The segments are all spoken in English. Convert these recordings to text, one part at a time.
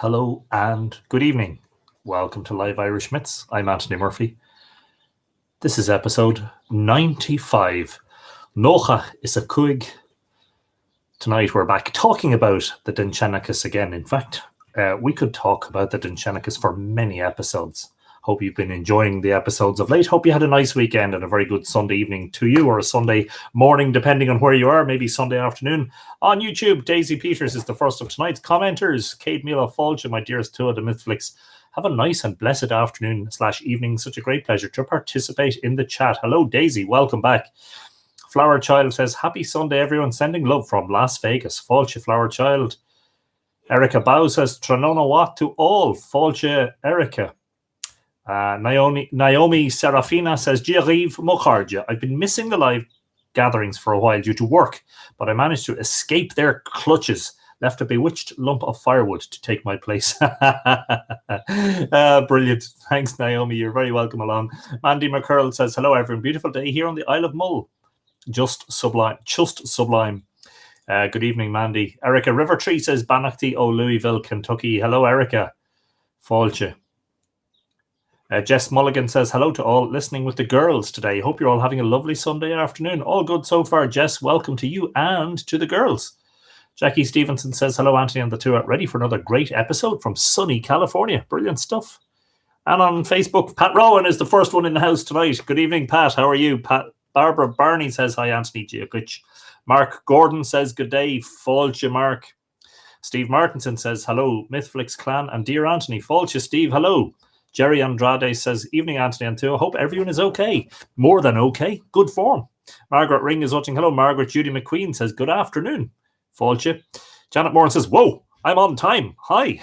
Hello and good evening. Welcome to Live Irish Myths. I'm Anthony Murphy. This is episode 95. Nocha is a cuig. Tonight we're back talking about the Dindshenchas again. In fact, we could talk about the Dindshenchas for many episodes. Hope you've been enjoying the episodes of late. Hope you had a nice weekend and a very good Sunday evening to you, or a Sunday morning, depending on where you are, maybe Sunday afternoon. On YouTube, Daisy Peters is the first of tonight's commenters. Kate Mila Falch and my dearest two of the MythFlix. Have a nice and blessed afternoon/evening. Such a great pleasure to participate in the chat. Hello, Daisy. Welcome back. Flower Child says, happy Sunday, everyone. Sending love from Las Vegas. Falch, Flower Child. Erica Bow says, Tranona what to all. Falch, Erica. Naomi Serafina says, Giariv Mocharja. I've been missing the live gatherings for a while due to work, but I managed to escape their clutches. Left a bewitched lump of firewood to take my place. Brilliant. Thanks, Naomi. You're very welcome along. Mandy McCurl says, hello, everyone. Beautiful day here on the Isle of Mull. Just sublime. Good evening, Mandy. Erica Rivertree says, Banachty, Louisville, Kentucky. Hello, Erica. Falche. Jess Mulligan says, hello to all listening with the girls today. Hope you're all having a lovely Sunday afternoon. All good so far, Jess. Welcome to you and to the girls. Jackie Stevenson says, hello, Anthony and the two. Ready for another great episode from sunny California. Brilliant stuff. And on Facebook, Pat Rowan is the first one in the house tonight. Good evening, Pat. How are you? Pat. Barbara Barney says, hi, Anthony Giacuich. Mark Gordon says, good day. Falcha, Mark. Steve Martinson says, hello, MythFlix clan and dear Anthony. Falcha, Steve, hello. Jerry Andrade says, evening, Anthony and Tua. Hope everyone is okay. More than okay. Good form. Margaret Ring is watching. Hello, Margaret. Judy McQueen says, good afternoon. Falcha. Janet Moran says, whoa, I'm on time. Hi.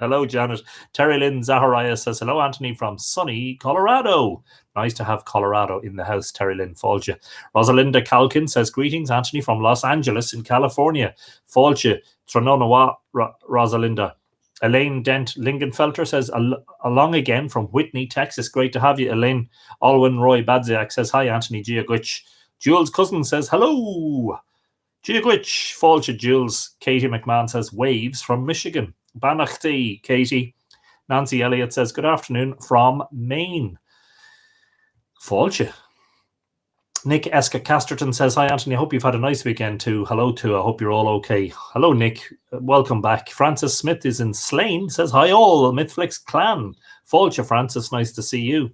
Hello, Janet. Terry Lynn Zahariah says, hello, Anthony from sunny Colorado. Nice to have Colorado in the house, Terry Lynn. Falcha. Rosalinda Calkin says, greetings, Anthony from Los Angeles in California. Falcha. Trononawa, Rosalinda. Elaine Dent Lingenfelter says, along again from Whitney, Texas. Great to have you, Elaine. Alwyn Roy Badziak says, hi, Anthony Giaguich. Jules Cousin says, hello. Giaguich. Falcha, Jules. Katie McMahon says, waves from Michigan. Banachti, Katie. Nancy Elliott says, good afternoon from Maine. Falcha. Nick Eska Casterton says, hi, Anthony. I hope you've had a nice weekend too. Hello, too. I hope you're all okay. Hello, Nick. Welcome back. Francis Smith is in Slane. Says, hi, all. MythFlix clan. Falcha, Francis. Nice to see you.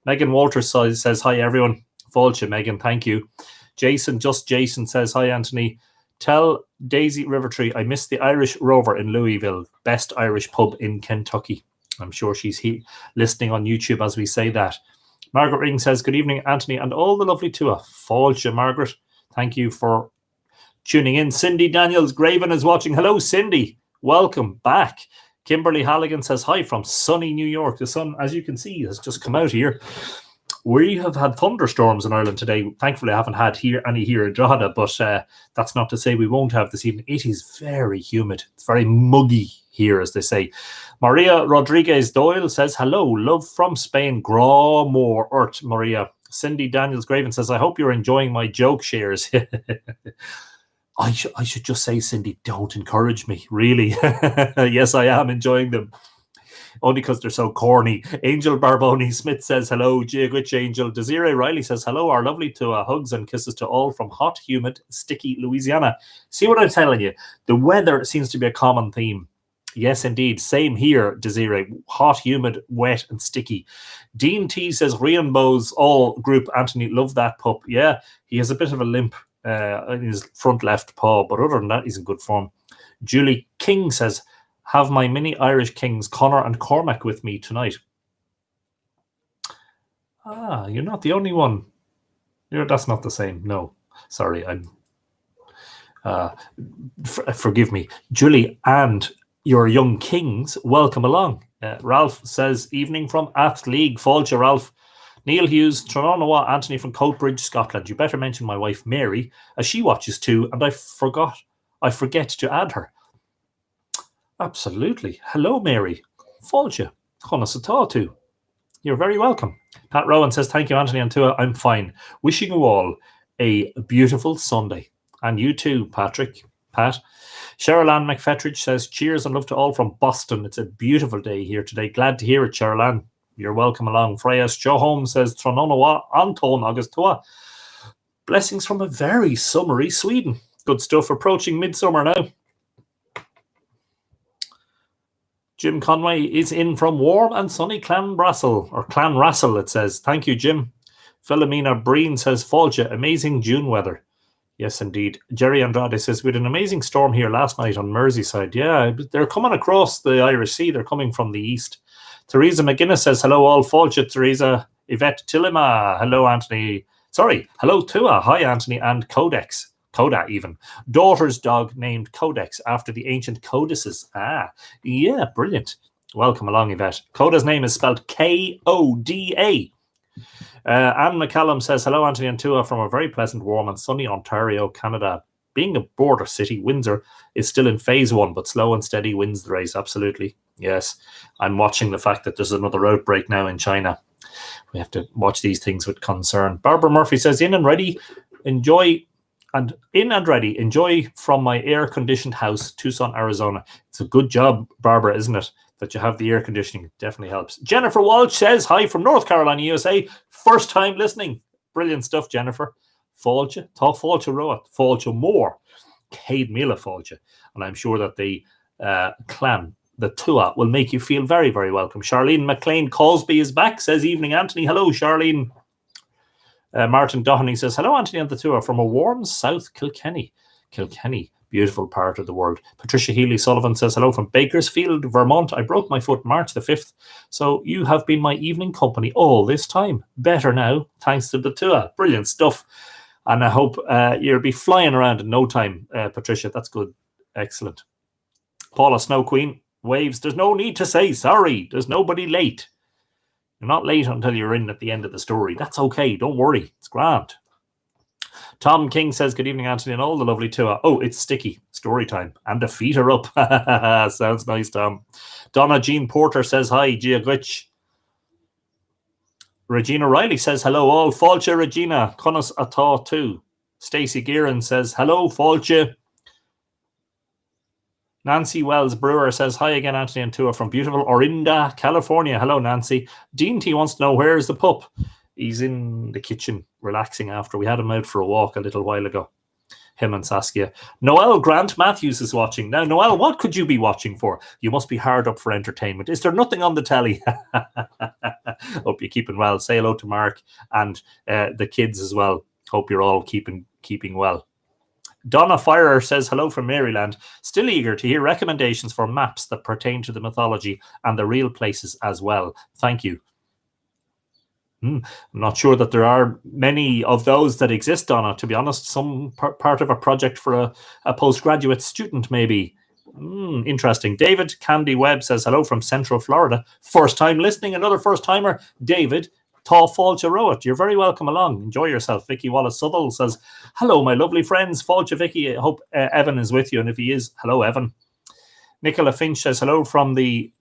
Megan Walters says, hi, everyone. Falcha, Megan. Thank you. Jason says, hi, Anthony. Tell Daisy Rivertree I missed the Irish Rover in Louisville. Best Irish pub in Kentucky. I'm sure she's listening on YouTube as we say that. Margaret Ring says, good evening, Anthony, and all the lovely Tua. Falcha, Margaret. Thank you for tuning in. Cindy Daniels Graven is watching. Hello, Cindy. Welcome back. Kimberly Halligan says, hi from sunny New York. The sun, as you can see, has just come out here. We have had thunderstorms in Ireland today. Thankfully, I haven't had any here in Drogheda, but that's not to say we won't have this evening. It is very humid. It's very muggy here, as they say. Maria Rodriguez Doyle says, hello, love from Spain. Gra more Urt, Maria. Cindy Daniels Graven says, I hope you're enjoying my joke shares. I should just say, Cindy, don't encourage me, really. Yes, I am enjoying them. Only because they're so corny. Angel Barboni Smith says, hello. Giaguich Angel. Desiree Riley says, hello, our lovely Tua. Hugs and kisses to all from hot, humid, sticky Louisiana. See what I'm telling you? The weather seems to be a common theme. Yes, indeed. Same here, Desiree. Hot, humid, wet, and sticky. Dean T says, Rainbows all group. Anthony, love that pup. Yeah, he has a bit of a limp in his front left paw, but other than that, he's in good form. Julie King says, have my mini Irish kings, Connor and Cormac, with me tonight. Ah, you're not the only one. That's not the same. No, sorry. Forgive me. Julie and your young kings, welcome along. Ralph says, evening from Ath League. Falcha, Ralph. Neil Hughes, Trononawa, Anthony from Coatbridge, Scotland. You better mention my wife, Mary, as she watches too, and I forget to add her. Absolutely. Hello, Mary. Falcha. Chonasata too. You're very welcome. Pat Rowan says, thank you, Anthony and Tua. I'm fine. Wishing you all a beautiful Sunday. And you too, Patrick. Pat. Cheryl Ann McFetridge says, cheers and love to all from Boston. It's a beautiful day here today. Glad to hear it, Cheryl Ann. You're welcome along. Freya's Joe Holmes says, Trononawa Anton August Tua. Blessings from a very summery Sweden. Good stuff. Approaching midsummer now. Jim Conway is in from warm and sunny Clanrassel, it says. Thank you, Jim. Philomena Breen says, Fáilte, amazing June weather. Yes, indeed. Jerry Andrade says, we had an amazing storm here last night on Merseyside. Yeah, they're coming across the Irish Sea. They're coming from the east. Teresa McGuinness says, hello all. Fáilte, Teresa. Yvette Tillema. Hello, Anthony. Sorry. Hello, Tua. Hi, Anthony. And Codex. Coda even. Daughter's dog named Codex after the ancient codices. Ah, yeah, brilliant. Welcome along, Yvette. Coda's name is spelled Koda. Anne McCallum says, hello, Anthony and Tua from a very pleasant, warm and sunny Ontario, Canada. Being a border city, Windsor is still in phase 1, but slow and steady wins the race. Absolutely. Yes. I'm watching the fact that there's another outbreak now in China. We have to watch these things with concern. Barbara Murphy says, in and ready from my air-conditioned house, Tucson, Arizona. It's a good job, Barbara, isn't it, that you have the air conditioning? It definitely helps. Jennifer Walsh says, hi from North Carolina, USA. First time listening. Brilliant stuff, Jennifer. Fáilte, tá fáilte roat, fáilte more. Céad míle fáilte. And I'm sure that the clan, the Tua, will make you feel very, very welcome. Charlene McLean Cosby is back, says, evening, Anthony. Hello, Charlene. Martin Doheny says, hello, Anthony and the Tua from a warm South Kilkenny. Kilkenny, beautiful part of the world. Patricia Healy Sullivan says, hello from Bakersfield, Vermont. I broke my foot March the 5th, so you have been my evening company all this time. Better now, thanks to the Tua. Brilliant stuff. And I hope you'll be flying around in no time, Patricia. That's good. Excellent. Paula Snow Queen waves. There's no need to say sorry. There's nobody late. You're not late until you're in at the end of the story. That's okay. Don't worry. It's grand. Tom King says, good evening, Anthony, and all the lovely Tua. Oh, it's sticky. Story time. And the feet are up. Sounds nice, Tom. Donna Jean Porter says, hi, Gia Glitch. Regina Riley says, hello, all. Fáilte, Regina. Conas atá too. Stacey Gearan says, hello, Fáilte. Nancy Wells Brewer says, hi again, Anthony and Tua from beautiful Orinda, California. Hello, Nancy. Dean T wants to know, where's the pup? He's in the kitchen relaxing after we had him out for a walk a little while ago. Him and Saskia. Noel Grant Matthews is watching. Now, Noel, what could you be watching for? You must be hard up for entertainment. Is there nothing on the telly? Hope you're keeping well. Say hello to Mark and the kids as well. Hope you're all keeping well. Donna Firer says, hello from Maryland. Still eager to hear recommendations for maps that pertain to the mythology and the real places as well. Thank you. I'm not sure that there are many of those that exist, Donna, to be honest. Some part of a project for a postgraduate student, maybe. Interesting. David Candy Webb says, hello from Central Florida. First time listening, another first timer. David, tá fáilte roat. You're very welcome along. Enjoy yourself. Vicky Wallace Southall says, hello, my lovely friends. Fáilte Vicky. I hope Evan is with you. And if he is, hello, Evan. Nicola Finch says, hello from the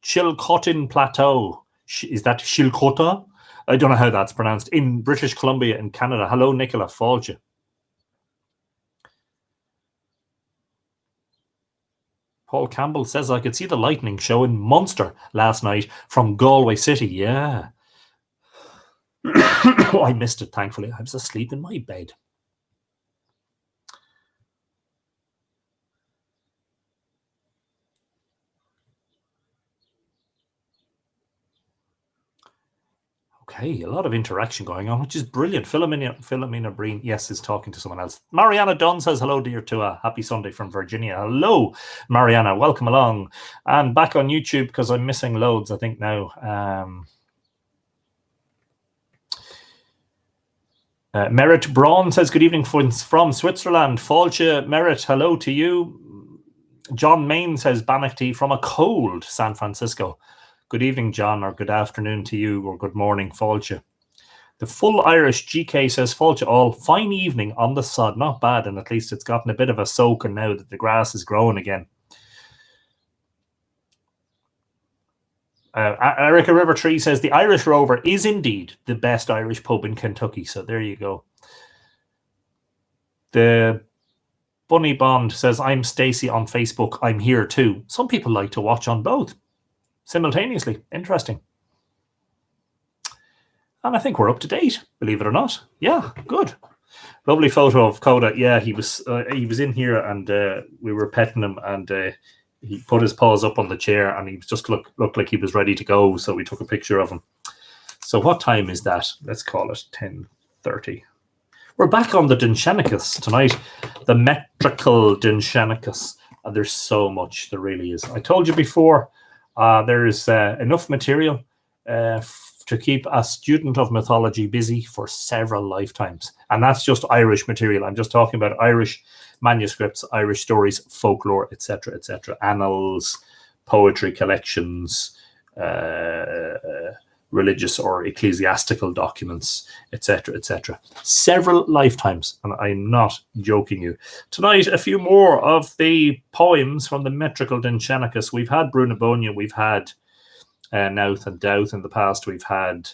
Chilcotin Plateau. Is that Chilcota? I don't know how that's pronounced. In British Columbia in Canada. Hello, Nicola. Fáilte. Paul Campbell says, I could see the lightning show in Munster last night from Galway City. Yeah. Oh, I missed it, thankfully. I was asleep in my bed. Okay, a lot of interaction going on, which is brilliant. Philomena Breen, yes, is talking to someone else. Mariana Dunn says, hello, dear Tua. Happy Sunday from Virginia. Hello, Mariana. Welcome along. And back on YouTube, because I'm missing loads, I think, now. Merit Braun says, good evening from Switzerland. Fáilte, Merit, hello to you. John Main says, Banachty from a cold San Francisco. Good evening, John, or good afternoon to you, or good morning, Fáilte. The full Irish GK says, Fáilte all. Fine evening on the sod. Not bad, and at least it's gotten a bit of a soaking now that the grass is growing again. Erica Rivertree says, the Irish Rover is indeed the best Irish pub in Kentucky. So there you go. The Bunny Bond says, I'm Stacey on Facebook. I'm here too. Some people like to watch on both simultaneously. Interesting. And I think we're up to date, believe it or not. Yeah, good. Lovely photo of Coda. Yeah, he was in here, and we were petting him, and he put his paws up on the chair, and he just looked like he was ready to go. So we took a picture of him. So what time is that? Let's call it 10:30. We're back on the Dindshenchas tonight, the metrical Dindshenchas. And there's so much, there really is. I told you before, there's enough material to keep a student of mythology busy for several lifetimes. And that's just Irish material. I'm just talking about Irish manuscripts, Irish stories, folklore, etc., etc., annals, poetry collections, religious or ecclesiastical documents, etc., etc. Several lifetimes, and I'm not joking you. Tonight, a few more of the poems from the metrical Dindshenchas. We've had Brunabonia, we've had Nouth and Douth in the past, we've had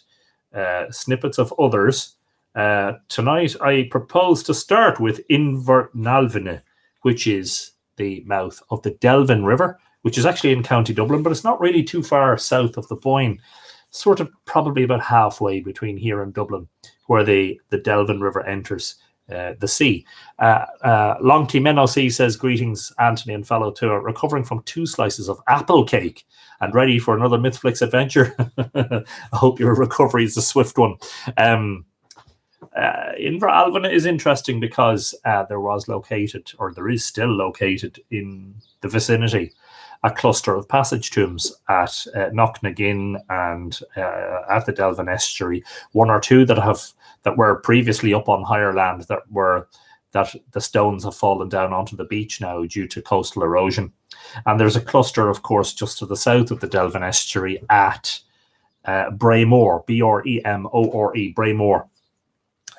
snippets of others. Tonight, I propose to start with Invernalvine, which is the mouth of the Delvin River, which is actually in County Dublin, but it's not really too far south of the Boyne. Sort of probably about halfway between here and Dublin, where the Delvin River enters the sea. Long T Menno C says, greetings, Anthony and fellow tour, recovering from 2 slices of apple cake and ready for another MythFlix adventure. I hope your recovery is a swift one. Inveralvin is interesting because there is still located in the vicinity a cluster of passage tombs at Knocknagin and at the Delvin estuary. 1 or 2 that were previously up on higher land that the stones have fallen down onto the beach now due to coastal erosion. And there's a cluster, of course, just to the south of the Delvin estuary at Braemore, Bremore, Braemore.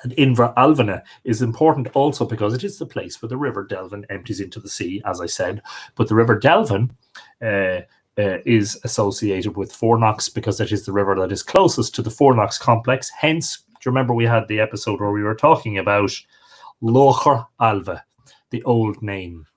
And Inveralvine is important also because it is the place where the River Delvin empties into the sea, as I said. But the River Delvin is associated with Fornox because it is the river that is closest to the Fornox complex. Hence, do you remember we had the episode where we were talking about Lochar Alva, the old name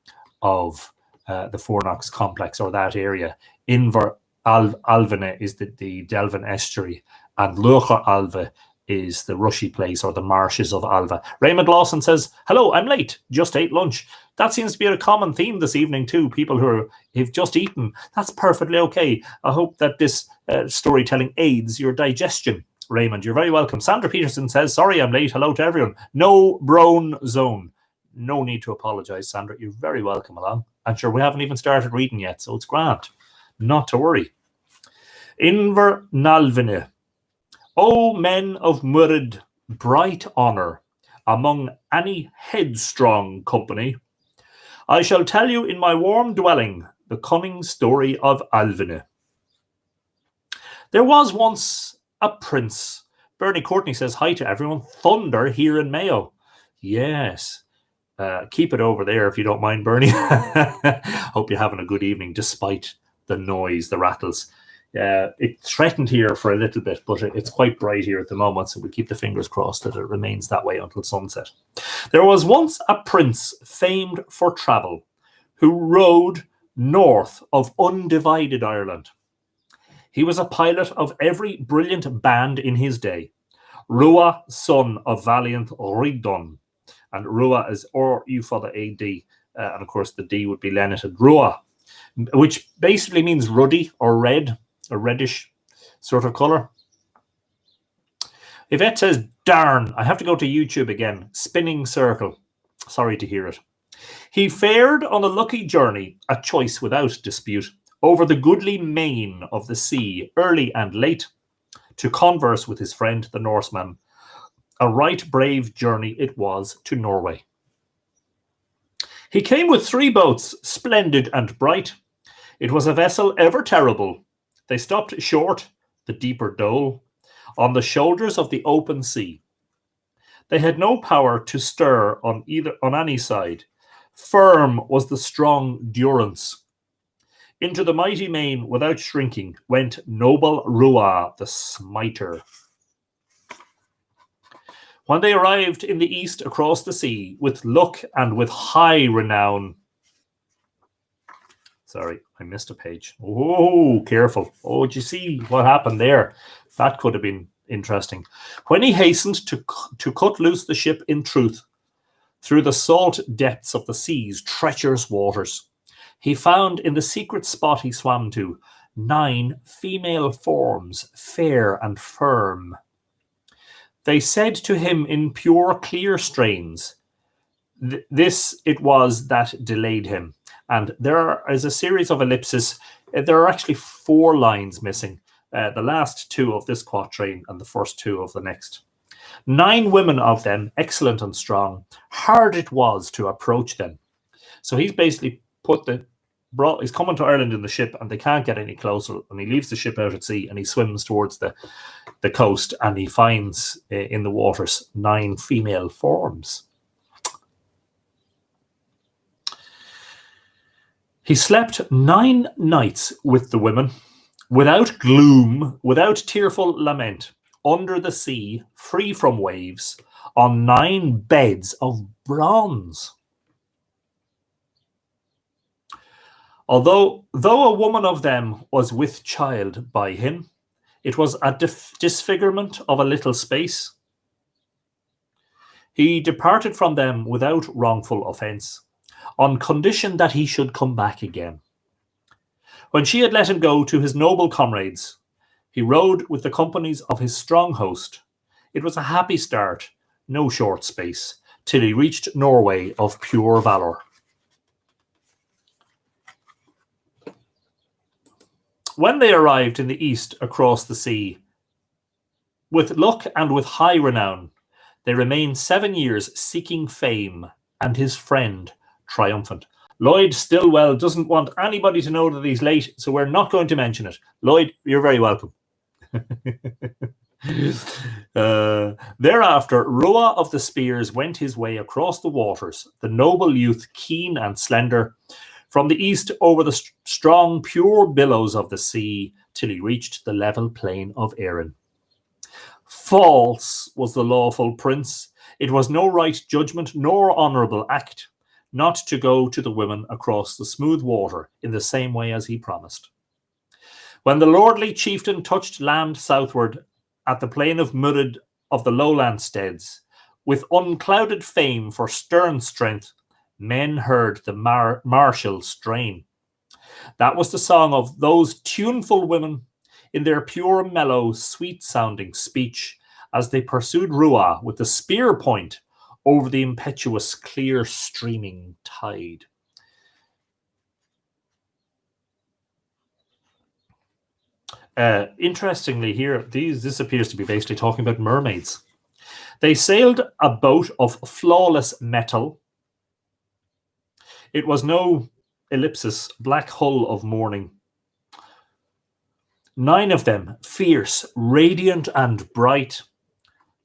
of the Fornox complex or that area? Inveralvine is the Delvin estuary, and Lochar Alva is the rushy place or the marshes of Alva. Raymond Lawson says, hello, I'm late, just ate lunch. That seems to be a common theme this evening too. People who've just eaten. That's perfectly okay. I hope that this storytelling aids your digestion. Raymond, you're very welcome. Sandra Peterson says, sorry I'm late. Hello to everyone. No brown zone. No need to apologize, Sandra. You're very welcome along. And sure, we haven't even started reading yet, so it's grand. Not to worry. Invernalvine. O men of Murid, bright honour, among any headstrong company, I shall tell you in my warm dwelling the cunning story of Alvine. There was once a prince. Bernie Courtney says hi to everyone. Thunder here in Mayo. Yes. Keep it over there if you don't mind, Bernie. Hope you're having a good evening despite the noise, the rattles. It threatened here for a little bit, but it's quite bright here at the moment, so we keep the fingers crossed that it remains that way until sunset. There was once a prince famed for travel who rode north of undivided Ireland. He was a pilot of every brilliant band in his day. Rua, son of valiant Rigdon. And Rua is R-U for the A-D. And of course the D would be lenited. Rua, which basically means ruddy or red. A reddish sort of colour. Yvette says, darn, I have to go to YouTube again. Spinning circle. Sorry to hear it. He fared on a lucky journey, a choice without dispute, over the goodly main of the sea, early and late, to converse with his friend the Norseman. A right brave journey it was to Norway. He came with 3 boats, splendid and bright. It was a vessel ever terrible. They stopped short, the deeper Dole, on the shoulders of the open sea. They had no power to stir on any side. Firm was the strong durance. Into the mighty main, without shrinking, went noble Rua, the smiter. When they arrived in the east across the sea, with luck and with high renown. Sorry, I missed a page. Oh, careful. Oh, did you see what happened there? That could have been interesting. When he hastened to cut loose the ship in truth, through the salt depths of the sea's treacherous waters, he found in the secret spot he swam to 9 female forms, fair and firm. They said to him in pure, clear strains, this it was that delayed him. And there is a series of ellipses. There are actually 4 lines missing. The last 2 of this quatrain and the first 2 of the next. 9 women of them, excellent and strong. Hard it was to approach them. So he's basically he's coming to Ireland in the ship and they can't get any closer. And he leaves the ship out at sea and he swims towards the coast and he finds in the waters 9 female forms. He slept 9 nights with the women, without gloom, without tearful lament, under the sea, free from waves, on 9 beds of bronze. Though a woman of them was with child by him, it was a disfigurement of a little space. He departed from them without wrongful offence, on condition that he should come back again. When she had let him go to his noble comrades, he rode with the companies of his strong host. It was a happy start, no short space, till he reached Norway of pure valour. When they arrived in the east across the sea, with luck and with high renown, they remained 7 years seeking fame, and his friend triumphant. Lloyd Stillwell doesn't want anybody to know that he's late, so we're not going to mention it. Lloyd, you're very welcome. Thereafter, Rua of the Spears went his way across the waters, the noble youth, keen and slender, from the east over the strong, pure billows of the sea, till he reached the level plain of Erin. False was the lawful prince. It was no right judgment nor honourable act not to go to the women across the smooth water in the same way as he promised. When the lordly chieftain touched land southward at the plain of Murid of the lowland steads, with unclouded fame for stern strength, men heard the martial strain. That was the song of those tuneful women in their pure, mellow, sweet-sounding speech as they pursued Rua with the spear point over the impetuous, clear, streaming tide. Interestingly here, this appears to be basically talking about mermaids. They sailed a boat of flawless metal. It was no ellipsis, black hull of morning. 9 of them, fierce, radiant and bright,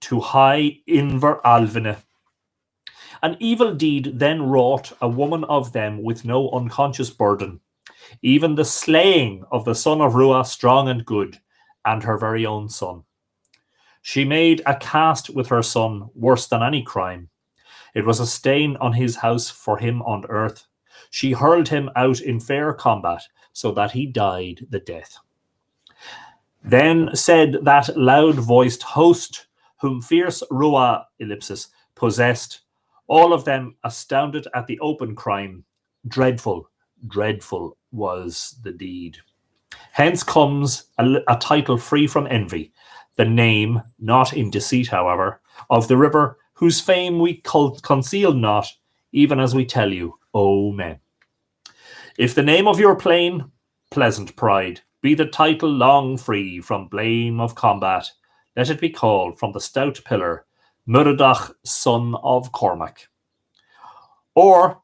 to high Inver Alvine. An evil deed then wrought a woman of them with no unconscious burden, even the slaying of the son of Rua, strong and good, and her very own son. She made a cast with her son worse than any crime. It was a stain on his house for him on earth. She hurled him out in fair combat, so that he died the death. Then said that loud-voiced host, whom fierce Rua ellipsis possessed, all of them astounded at the open crime. Dreadful, dreadful was the deed. Hence comes a title free from envy, the name, not in deceit, however, of the river, whose fame we conceal not, even as we tell you, O men. If the name of your plain, pleasant pride, be the title long free from blame of combat, let it be called from the stout pillar, Muradach, son of Cormac. Or,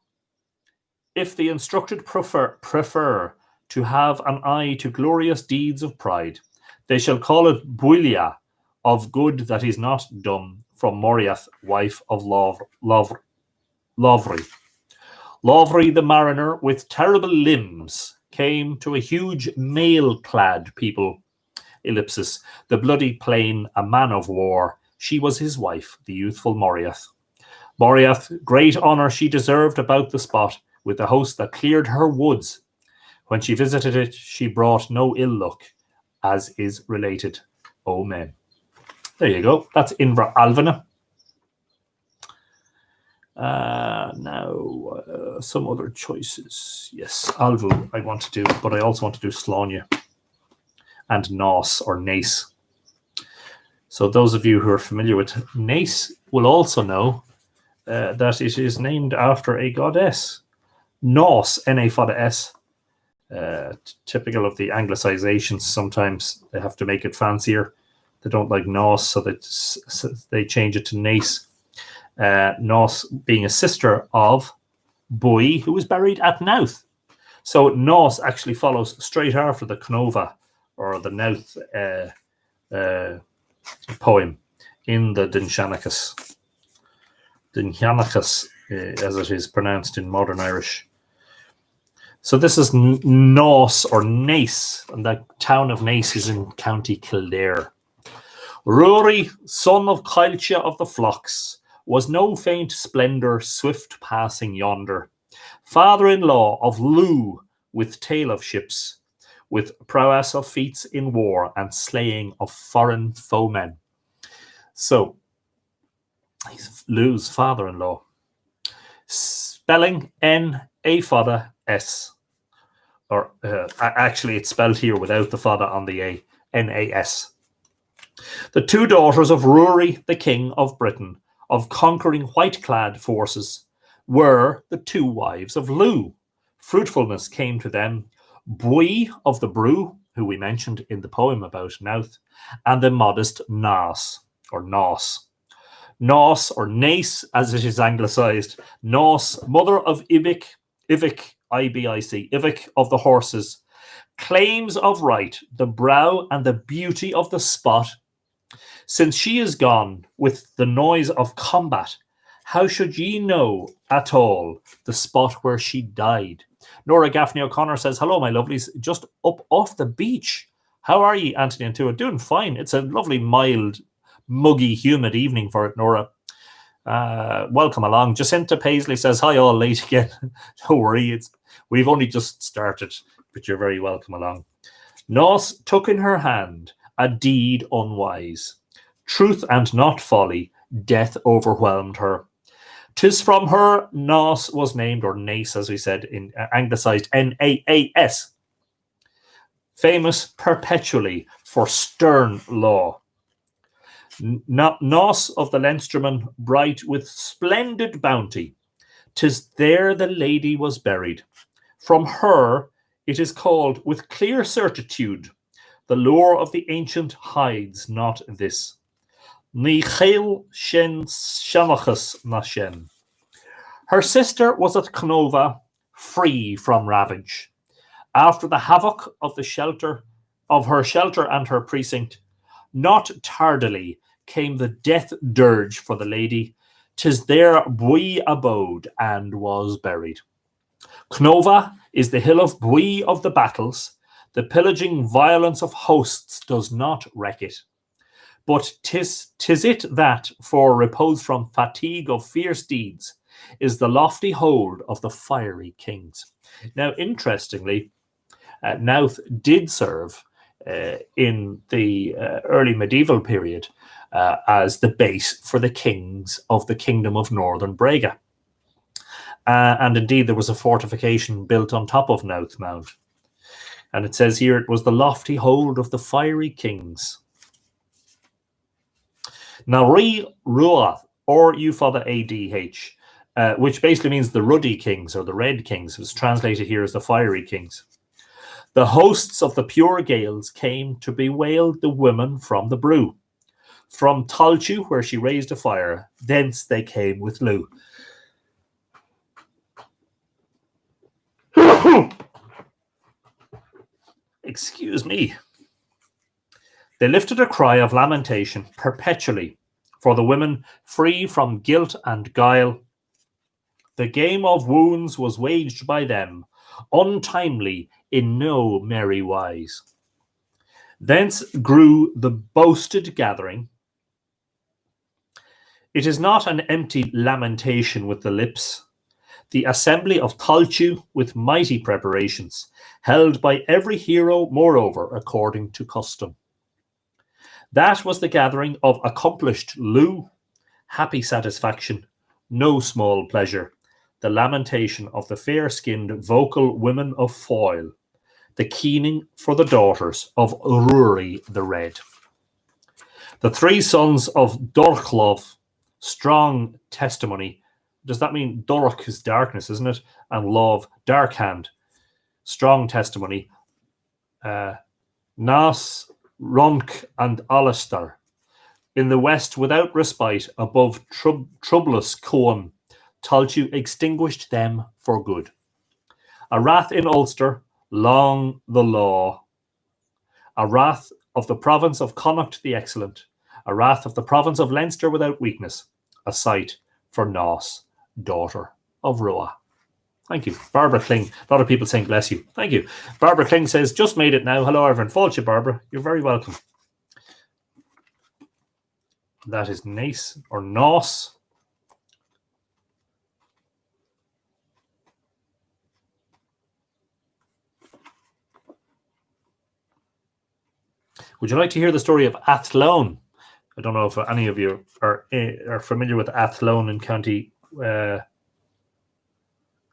if the instructed prefer to have an eye to glorious deeds of pride, they shall call it Builia, of good that is not dumb, from Moriath, wife of Lovry. Lovry the mariner, with terrible limbs, came to a huge mail-clad people, ellipsis, the bloody plain, a man of war. she was his wife, the youthful Moriath. Moriath, great honour she deserved about the spot, with the host that cleared her woods. When she visited it, she brought no ill luck, as is related. Amen. There you go. That's Inver Alvina. Now, some other choices. Yes, Alvu I want to do, but I also want to do Slania and Nos or Nace. So those of you who are familiar with Nace will also know that it is named after a goddess. Nos, N-A fada S. Typical of the Anglicizations, sometimes they have to make it fancier. They don't like Nos, so they change it to Nace. Nos being a sister of Bui, who was buried at Nouth. So Nos actually follows straight after the Canova or the Nouth poem in the Dindshenchas. Dindshenchas, as it is pronounced in modern Irish. So this is Nos or Nace, and the town of Nace is in County Kildare. Rory, son of Cailche of the flocks, was no faint splendour swift passing yonder. Father-in-law of Lugh, with tale of ships, with prowess of feats in war and slaying of foreign foemen. So, he's Lugh's father-in-law. Spelling N-A fada S. Or actually, it's spelled here without the fada on the A. N-A-S. The two daughters of Rory, the king of Britain, of conquering white-clad forces, were the two wives of Lugh. Fruitfulness came to them, Bui of the Brew, who we mentioned in the poem about Nouth, and the modest Nas, or Nos. Nos, or Nace, as it is anglicised. Nos, mother of Ivic, I-B-I-C, Ivic of the horses, claims of right the brow and the beauty of the spot. Since she is gone with the noise of combat, how should ye know at all the spot where she died? Nora Gaffney O'Connor says, hello, my lovelies, just up off the beach. How are ye, Anthony and Tua? Doing fine. It's a lovely, mild, muggy, humid evening for it, Nora. Welcome along. Jacinta Paisley says, hi all, late again. Don't worry, we've only just started, but you're very welcome along. Nos took in her hand a deed unwise. Truth and not folly, death overwhelmed her. 'Tis from her Nos was named, or Nace, as we said, in anglicised N-A-A-S. Famous perpetually for stern law. Nos of the Leinsterman, bright with splendid bounty. 'Tis there the lady was buried. From her it is called with clear certitude. The lore of the ancient hides not this. Ní chail shen shamachas na shen. Her sister was at Canova, free from ravage. After the havoc of her shelter and her precinct, not tardily came the death dirge for the lady. 'Tis there Bui abode and was buried. Canova is the hill of Bui of the battles. The pillaging violence of hosts does not wreck it. But 'tis it that, for repose from fatigue of fierce deeds, is the lofty hold of the fiery kings. Now, interestingly, Nouth did serve in the early medieval period as the base for the kings of the Kingdom of Northern Brega. And indeed, there was a fortification built on top of Nouth Mount. And it says here, it was the lofty hold of the fiery kings. Now, Ruath, or Ufada ADH, which basically means the ruddy kings or the red kings, was translated here as the fiery kings. The hosts of the pure Gaels came to bewail the women from the brew. From Talchu, where she raised a fire, thence they came with Lugh. Excuse me. They lifted a cry of lamentation perpetually for the women free from guilt and guile. The game of wounds was waged by them, untimely in no merry wise. Thence grew the boasted gathering, It is not an empty lamentation with the lips. The assembly of Talchu with mighty preparations, held by every hero, moreover, according to custom. That was the gathering of accomplished Lou, happy satisfaction, no small pleasure, the lamentation of the fair-skinned vocal women of Foyle, the keening for the daughters of Rory the Red. The three sons of Dorchlov, strong testimony. Does that mean Dork is darkness, isn't it? And Love, dark hand. Strong testimony. Nas, Ronk, and Alistair. In the west, without respite, above troublous Coan, Talchu extinguished them for good. A wrath in Ulster, long the law. A wrath of the province of Connacht the excellent. A wrath of the province of Leinster without weakness. A sight for Nos, daughter of Rua. Thank you. Barbara Kling. A lot of people saying bless you. Thank you. Barbara Kling says, just made it now. Hello, everyone. Fáilte, Barbara. You're very welcome. That is Nace or Nos. Would you like to hear the story of Athlone? I don't know if any of you are familiar with Athlone in County...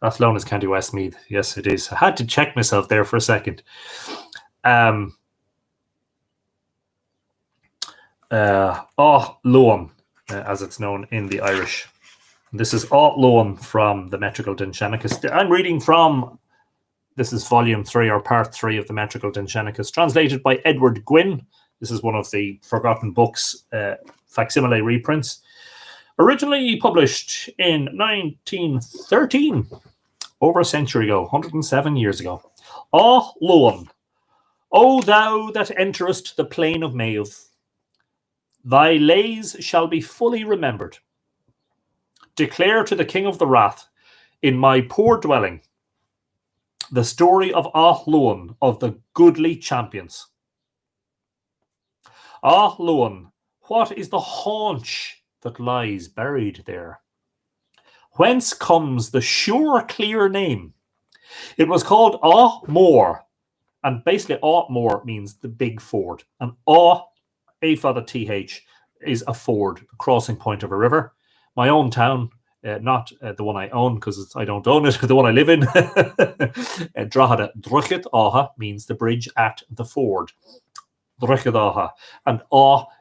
Athlone is County Westmeath. Yes, it is. I had to check myself there for a second. Loam, as it's known in the Irish. This is Loam from the Metrical Dindshenchas. I'm reading from... This is volume 3 or part 3 of the Metrical Dindshenchas, translated by Edward Gwynn. This is one of the forgotten books, facsimile reprints. Originally published in 1913, over a century ago, 107 years ago. Loam, O thou that enterest the plain of Maeve, thy lays shall be fully remembered. Declare to the King of the Wrath, in my poor dwelling, the story of Loam of the goodly champions. Loam, what is the haunch that lies buried there? Whence comes the sure clear name? It was called Moor, and basically Moor means the big ford. And A for the TH, is a ford, a crossing point of a river. My own town, not the one I own because I don't own it, the one I live in. Drogheda, Druchit Áha means the bridge at the ford. Druchit Áha. And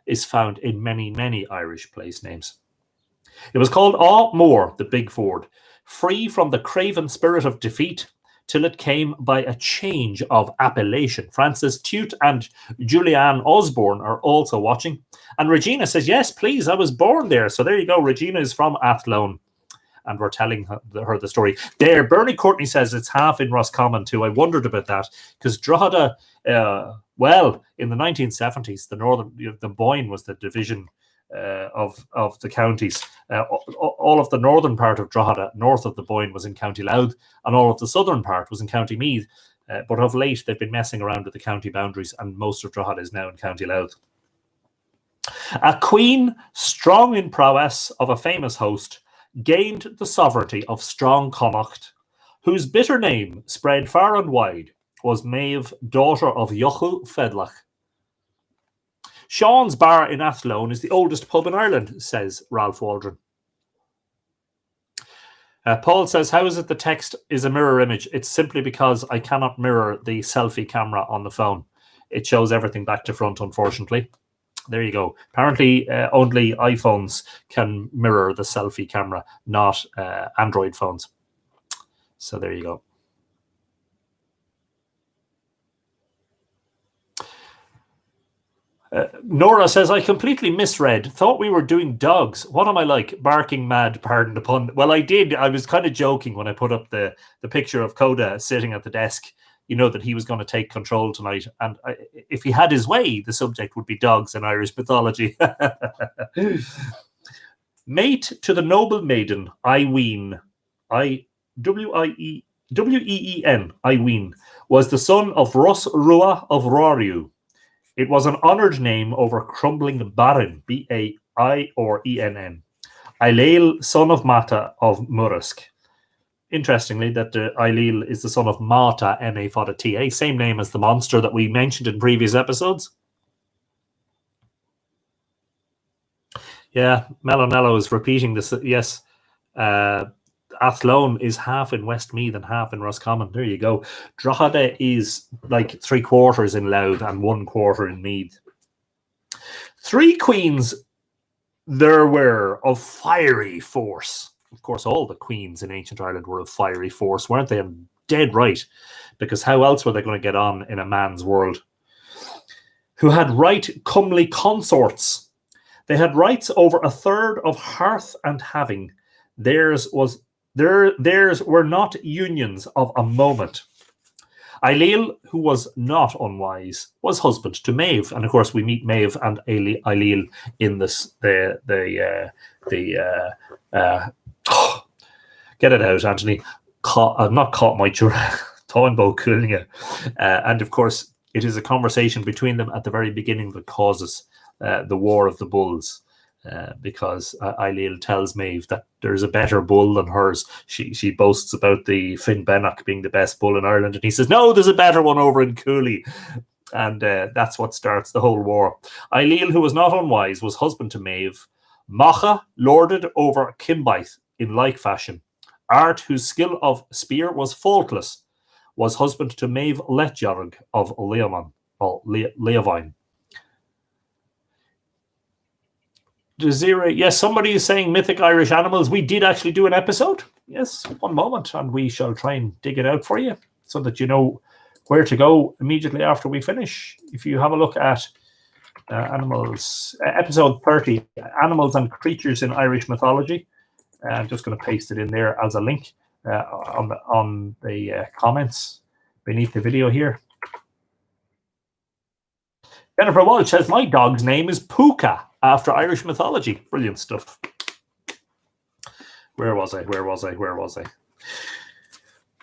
is found in many, many Irish place names. It was called Moor, the big ford, free from the craven spirit of defeat, till it came by a change of appellation. Francis Tute and Julianne Osborne are also watching. And Regina says, yes, please, I was born there. So there you go. Regina is from Athlone. And we're telling her the story. There, Bernie Courtney says it's half in Roscommon too. I wondered about that. Because Drogheda, in the 1970s, the Boyne was the division of the counties. All of the northern part of Drogheda, north of the Boyne, was in County Louth, and all of the southern part was in County Meath. But of late, they've been messing around with the county boundaries, and most of Drogheda is now in County Louth. A queen, strong in prowess of a famous host, gained the sovereignty of strong Connacht, whose bitter name, spread far and wide, was Maeve, daughter of Jochu Fedlach. Sean's Bar in Athlone is the oldest pub in Ireland, says Ralph Waldron. Paul says, how is it the text is a mirror image? It's simply because I cannot mirror the selfie camera on the phone. It shows everything back to front, unfortunately. There you go. Apparently, only iPhones can mirror the selfie camera, not Android phones. So there you go. Nora says, I completely misread. Thought we were doing dogs. What am I like? Barking mad, pardon the pun. Well, I did. I was kind of joking when I put up the picture of Coda sitting at the desk. You know that he was going to take control tonight. And if he had his way, the subject would be dogs in Irish mythology. Mate to the noble maiden, Iween, W-E-E-N, Iween, was the son of Rus Rua of Roriu. It was an honoured name over crumbling Barin, B-A-I or E-N-N. Ailill, son of Mata of Murrisk. Interestingly, that Ailill is the son of Mata, M-A Fada T-A, same name as the monster that we mentioned in previous episodes. Yeah, Melonello is repeating this. Yes, Athlone is half in Westmeath and half in Roscommon. There you go. Drogheda is like 3/4 in Louth and 1/4 in Meath. 3 queens there were of fiery force. Of course, all the queens in ancient Ireland were of fiery force, weren't they? And dead right, because how else were they going to get on in a man's world? Who had right comely consorts. They had rights over 1/3 of hearth and having. Theirs were not unions of a moment. Ailill, who was not unwise, was husband to Maeve, and of course we meet Maeve and Ailill in this get it out, Anthony. Not caught my Táinbó Cúilnge. And of course it is a conversation between them at the very beginning that causes the War of the Bulls. Because Ailill tells Maeve that there's a better bull than hers. She boasts about the Finn Bennock being the best bull in Ireland, and he says, no, there's a better one over in Cooley. And that's what starts the whole war. Ailill, who was not unwise, was husband to Maeve. Macha lorded over Kimbaith in like fashion. Art, whose skill of spear was faultless, was husband to Maeve Letjarg of Leavine. Yes, somebody is saying mythic Irish animals. We did actually do an episode. Yes, one moment, and we shall try and dig it out for you so that you know where to go immediately after we finish. If you have a look at animals, episode 30, Animals and Creatures in Irish Mythology. I'm just going to paste it in there as a link on the comments beneath the video here. Jennifer Walsh says, my dog's name is Puka, after Irish mythology. Brilliant stuff. Where was I?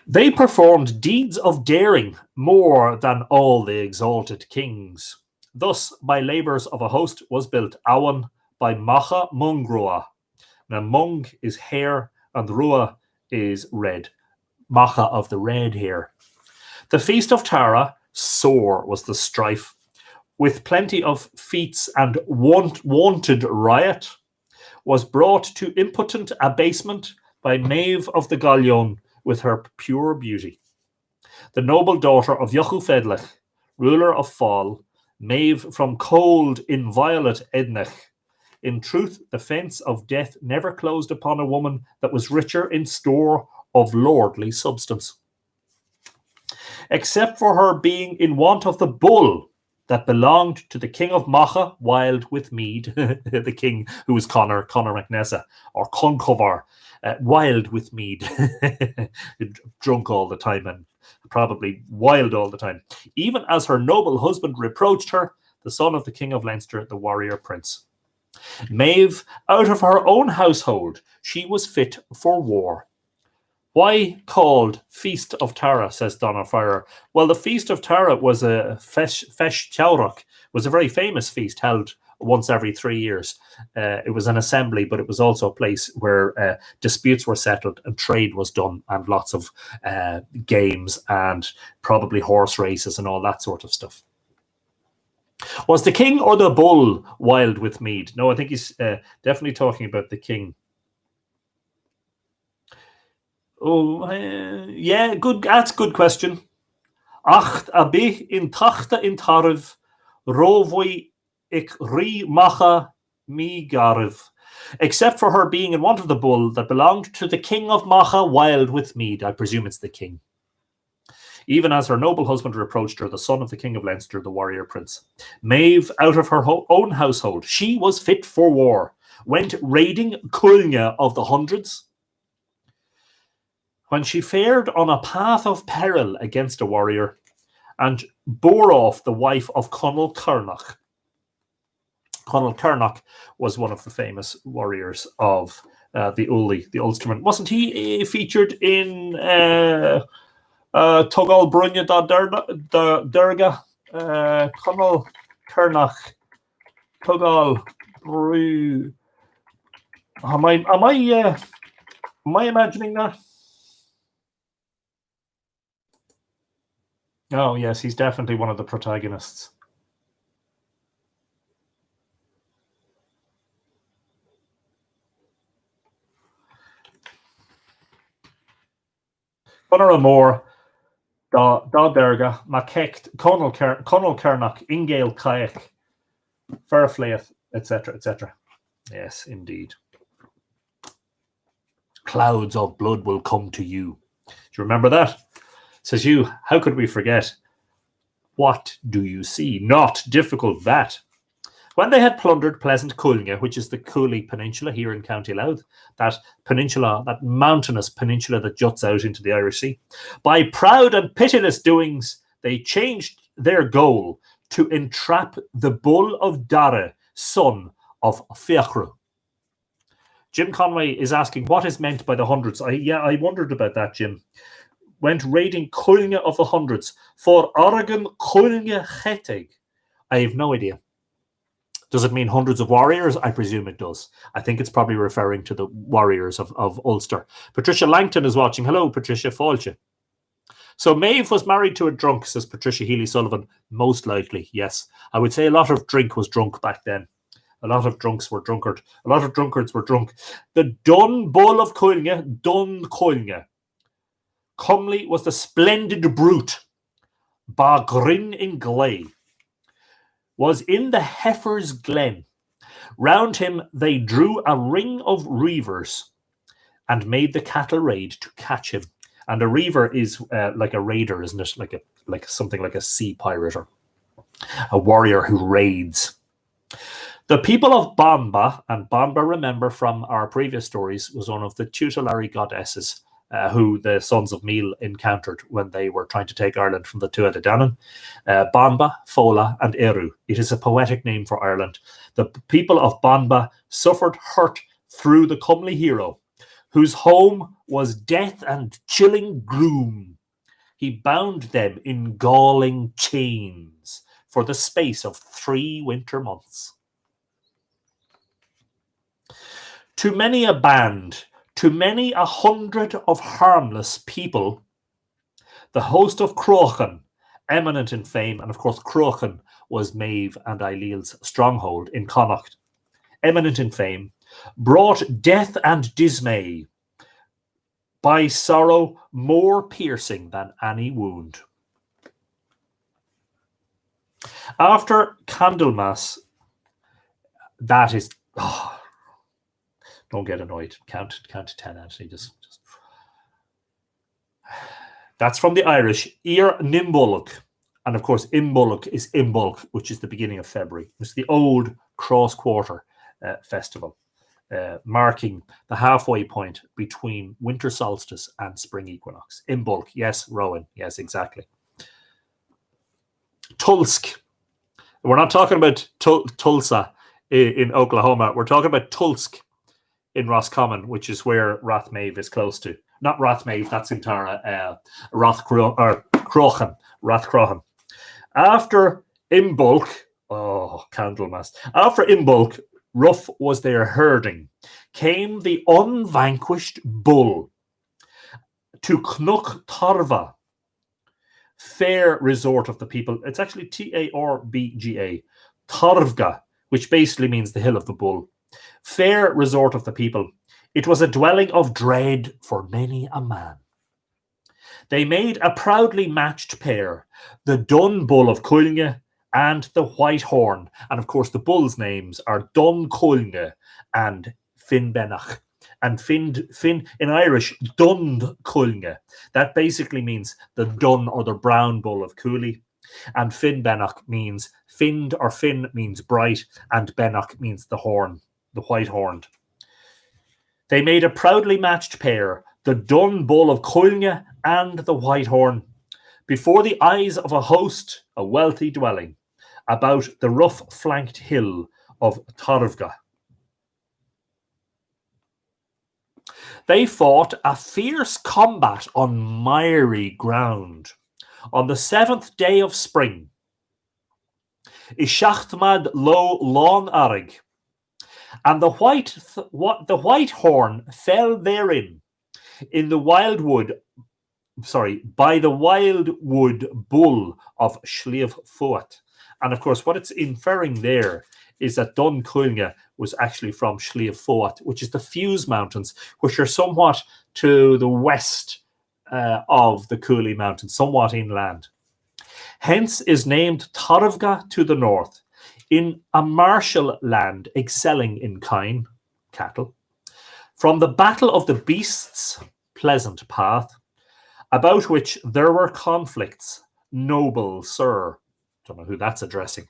They performed deeds of daring more than all the exalted kings. Thus, by labours of a host was built Awan by Macha Mungrua. Now, Mung is hair and Rua is red. Macha of the red hair. The feast of Tara, sore was the strife, with plenty of feats and wanted riot, was brought to impotent abasement by Maeve of the Gallion with her pure beauty. The noble daughter of Jochu Fedlech, ruler of Fall, Maeve from cold inviolate Ednech. In truth, the fence of death never closed upon a woman that was richer in store of lordly substance. Except for her being in want of the bull that belonged to the king of Macha, wild with mead, the king who was Conor MacNessa, or Concovar, wild with mead, drunk all the time and probably wild all the time, even as her noble husband reproached her, the son of the king of Leinster, the warrior prince. Maeve, out of her own household, she was fit for war. Why called Feast of Tara, says Donna Fire. Well, the Feast of Tara was a Fesh Teamhraidh, was a very famous feast held once every 3 years. It was an assembly, but it was also a place where disputes were settled and trade was done, and lots of games and probably horse races and all that sort of stuff. Was the king or the bull wild with mead? No, I think he's definitely talking about the king. Oh, yeah, good. That's a good question. Acht abi in tachta in tarv, rovoi ik ri macha mi garv. Except for her being in want of the bull that belonged to the king of Macha, wild with mead. I presume it's the king. Even as her noble husband reproached her, the son of the king of Leinster, the warrior prince. Maeve, out of her own household, she was fit for war, went raiding Cúilnge of the hundreds. When she fared on a path of peril against a warrior and bore off the wife of Conall Cernach. Conall Cernach was one of the famous warriors of the Uli, the Ulsterman. Wasn't he featured in Tugal Brunja da Durga? Conall Cernach. Tugal Bru. Am I imagining that? Oh yes, he's definitely one of the protagonists. Conor Amor, Da Derga, Makecht, Conal Kernock, Ingale Kayak, Fairfleith, etc., etc. Yes, indeed. Clouds of blood will come to you. Do you remember that? Says you, how could we forget? What do you see? Not difficult that. When they had plundered pleasant Coolney, which is the Cooley Peninsula here in County Louth, that peninsula, that mountainous peninsula that juts out into the Irish Sea, by proud and pitiless doings, they changed their goal to entrap the bull of Dara, son of Fiachru. Jim Conway is asking what is meant by the hundreds. I wondered about that, Jim. Went raiding Coolney of the hundreds for Oregon Coolney Cheteg. I have no idea. Does it mean hundreds of warriors? I presume it does. I think it's probably referring to the warriors of Ulster. Patricia Langton is watching. Hello, Patricia Falche. So Maeve was married to a drunk, says Patricia Healy-Sullivan. Most likely, yes. I would say a lot of drink was drunk back then. A lot of drunks were drunkard. A lot of drunkards were drunk. The Dun Bull of Coilne, Dun Coilne. Comely was the splendid brute. Bagrin in Gley was in the heifer's glen. Round him they drew a ring of reivers and made the cattle raid to catch him. And a reiver is like a raider, isn't it? Like something like a sea pirate or a warrior who raids. The people of Banba, and Banba, remember from our previous stories, was one of the tutelary goddesses who the sons of Meal encountered when they were trying to take Ireland from the Tuatha Dé Danann. Banba, Fola, and Eru. It is a poetic name for Ireland. The people of Banba suffered hurt through the comely hero, whose home was death and chilling gloom. He bound them in galling chains for the space of 3 winter months. To many a band, to many 100 of harmless people, the host of Crochan, eminent in fame, and of course Crochan was Maeve and Eilil's stronghold in Connacht, eminent in fame, brought death and dismay by sorrow more piercing than any wound. After Candlemas, that is... don't get annoyed. Count to 10, actually. Just. That's from the Irish. Ir Nimbolg. And of course, Imbolg is Imbolg, which is the beginning of February. It's the old cross quarter festival, marking the halfway point between winter solstice and spring equinox. Imbolg, yes, Rowan, yes, exactly. Tulsk. We're not talking about Tulsa in Oklahoma. We're talking about Tulsk in Roscommon, which is where Rathmaeve is close to. Not Rathmaeve, that's in Tara. Rathcrochan. After Imbolc, Candlemas. After Imbolc, rough was their herding, came the unvanquished bull to Cnoc Tarva, fair resort of the people. It's actually Tarbga, Tarvga, which basically means the hill of the bull. Fair resort of the people. It was a dwelling of dread for many a man. They made a proudly matched pair, the Dun Bull of Coilne and the White Horn. And of course, the bulls' names are Dun Coilne and Finn Benach. And Finn in Irish, Dund Coilne. That basically means the dun or the brown bull of Cooley. And Finn Benach means finned, or Finn means bright, and Benach means the horn, the white horned. They made a proudly matched pair, the Dun Bull of Coilne and the White Horn, before the eyes of a host, a wealthy dwelling, about the rough-flanked hill of Tarvga. They fought a fierce combat on miry ground. On the 7th day of spring, Ishachtmad lo Lon Arig, And the white horn fell therein in the wildwood. By the wildwood bull of Sliabh Fuat. And of course, what it's inferring there is that Dun Coilne was actually from Sliabh Fuat, which is the Fuse Mountains, which are somewhat to the west of the Cooley Mountains, somewhat inland. Hence is named Tarvga to the north, in a martial land excelling in kine, cattle. From the battle of the beasts, pleasant path, about which there were conflicts, noble sir. Don't know who that's addressing.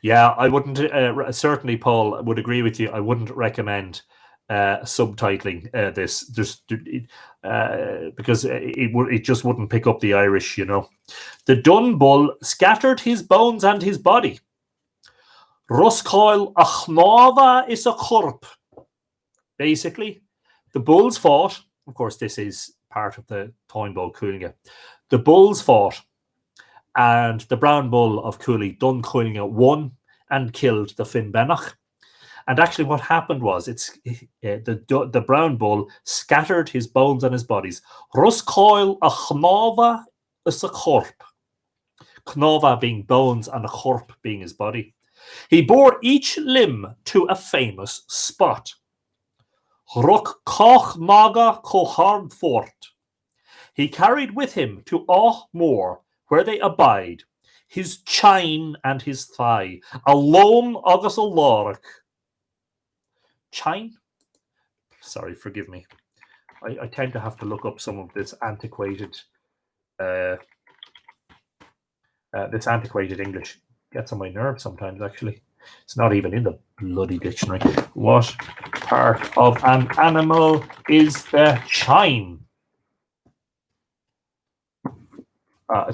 Yeah, I wouldn't. Certainly, Paul would agree with you. I wouldn't recommend subtitling this, just because it just wouldn't pick up the Irish. The Dun bull scattered his bones and his body. Ruscoil achnava is a corp. Basically, the bulls fought. Of course, this is part of the Toynbee Coolge. The bulls fought, and the brown bull of Cooley, Dun Coilne, won and killed the Finnbenach. And actually, what happened was, the brown bull scattered his bones and his bodies. Ruscoil achnava is a corp. Knova being bones and a corp being his body. He bore each limb to a famous spot. Ruck koch maga kohard fort. He carried with him to Moor, where they abide, his chine and his thigh, alone agus a lorach. Chine? Sorry, forgive me. I tend to have to look up some of this antiquated English. Gets on my nerves sometimes, actually. It's not even in the bloody dictionary. What part of an animal is the chine? Now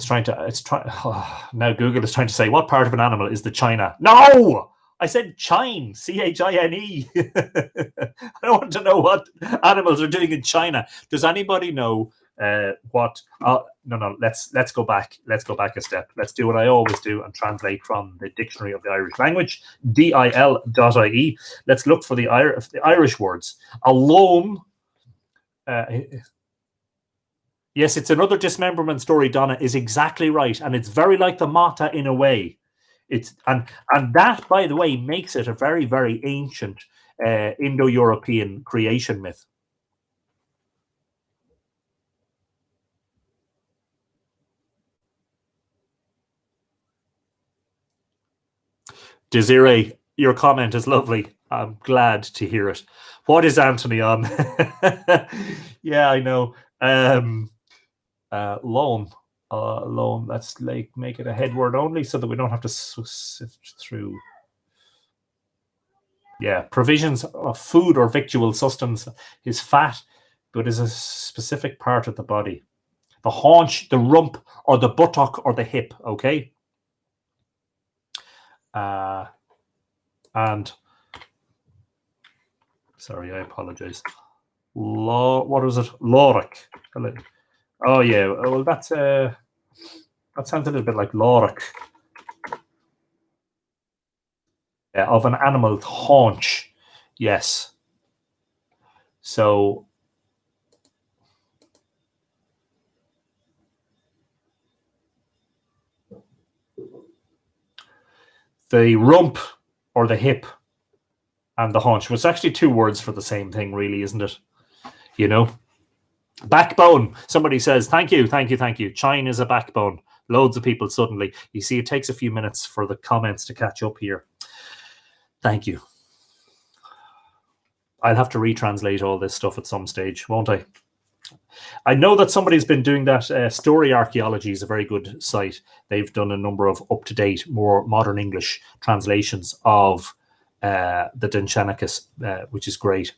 Google is trying to say, what part of an animal is the china? No! I said chine, C-H-I-N-E. I want to know what animals are doing in China. Does anybody know what? No. Let's go back. Let's go back a step. Let's do what I always do and translate from the Dictionary of the Irish Language, dil.ie. Let's look for the Irish words. Alone. Yes, it's another dismemberment story. Donna is exactly right, and it's very like the Mata in a way. And that, by the way, makes it a very, very ancient Indo-European creation myth. Desiree, your comment is lovely. I'm glad to hear it. What is Anthony on? Yeah, I know. Loan. Let's make it a head word only so that we don't have to sift through. Yeah, provisions of food or victual sustenance is fat, but is a specific part of the body. The haunch, the rump, or the buttock, or the hip, okay? And sorry, I apologize. What was it? Loric. Oh yeah, well that sounds a little bit like Loric. Of an animal's haunch, yes. So the rump or the hip and the haunch was actually two words for the same thing, really, isn't it? Backbone. Somebody says, thank you. Chine is a backbone. Loads of people suddenly. You see, it takes a few minutes for the comments to catch up here. Thank you. I'll have to retranslate all this stuff at some stage, won't I? I know that somebody's been doing that. Story Archaeology is a very good site. They've done a number of up-to-date, more modern English translations of the Dindshenchas, which is great.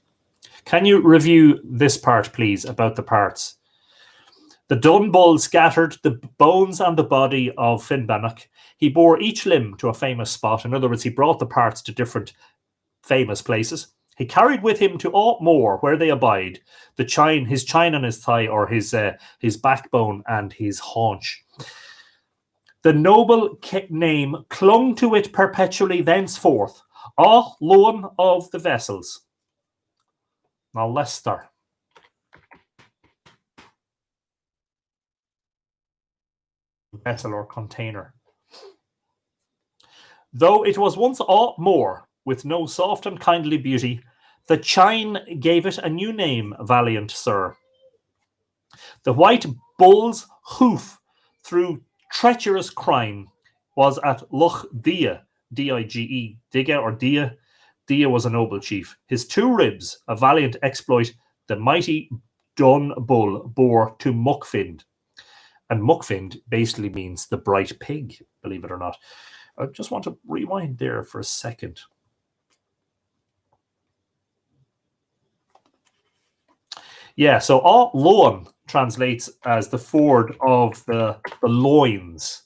Can you review this part, please, about the parts? The Dun bull scattered the bones and the body of Finnbenach. He bore each limb to a famous spot. In other words, he brought the parts to different famous places. He carried with him to aught more, where they abide, his chine on his thigh, or his backbone and his haunch. The noble name clung to it perpetually thenceforth, loan of the vessels. Now Leicester. Vessel or container. Though it was once aught more, with no soft and kindly beauty, the chine gave it a new name, valiant sir. The white bull's hoof, through treacherous crime, was at Loch Dia, D-I-G-E, Diga or Dia. Dia was a noble chief. His 2 ribs, a valiant exploit, the mighty Dun Bull bore to Muckfind. And Muckfind basically means the bright pig, believe it or not. I just want to rewind there for a second. Yeah, so Loan translates as the ford of the loins.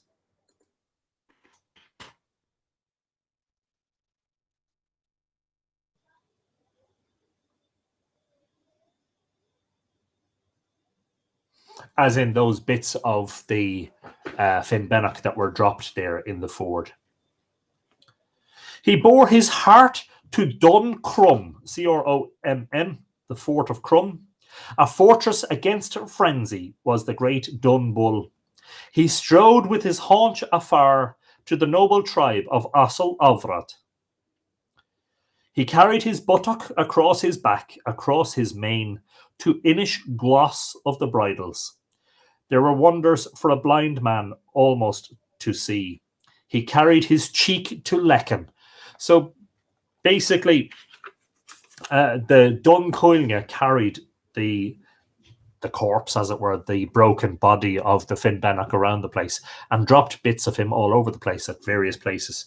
As in those bits of the Finbennock that were dropped there in the ford. He bore his heart to Dun Crum, C-R-O-M-M, the fort of Crum. A fortress against frenzy was the great Dun Bull. He strode with his haunch afar to the noble tribe of Assal Avrat. He carried his buttock across his back, across his mane, to Inish gloss of the bridles. There were wonders for a blind man almost to see. He carried his cheek to Lecken. So basically, the Dun Coilne carried the corpse, as it were, the broken body of the Finbennock around the place, and dropped bits of him all over the place at various places.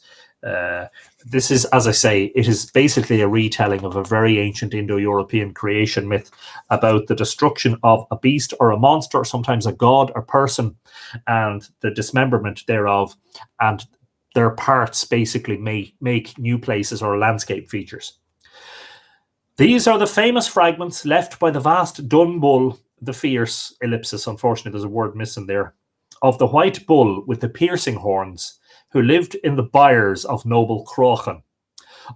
This is, as I say, it is basically a retelling of a very ancient Indo-European creation myth about the destruction of a beast or a monster, sometimes a god or person, and the dismemberment thereof, and their parts basically make new places or landscape features. These are the famous fragments left by the vast Dun Bull, the fierce, ellipsis, unfortunately there's a word missing there, of the white bull with the piercing horns, who lived in the byres of noble Crochan.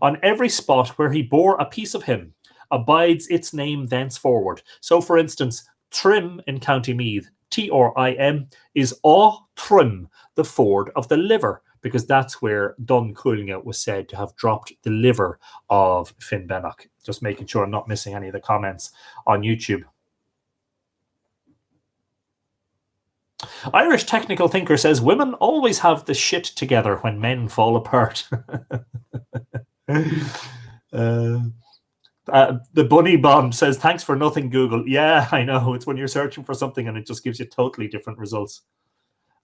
On every spot where he bore a piece of him, abides its name thenceforward. So, for instance, Trim in County Meath, T-R-I-M, is Trim, the ford of the liver, because that's where Dun Coilne was said to have dropped the liver of Finbennock. Just making sure I'm not missing any of the comments on YouTube. Irish Technical Thinker says, women always have the shit together when men fall apart. The Bunny Bomb says, thanks for nothing, Google. Yeah, I know. It's when you're searching for something and it just gives you totally different results.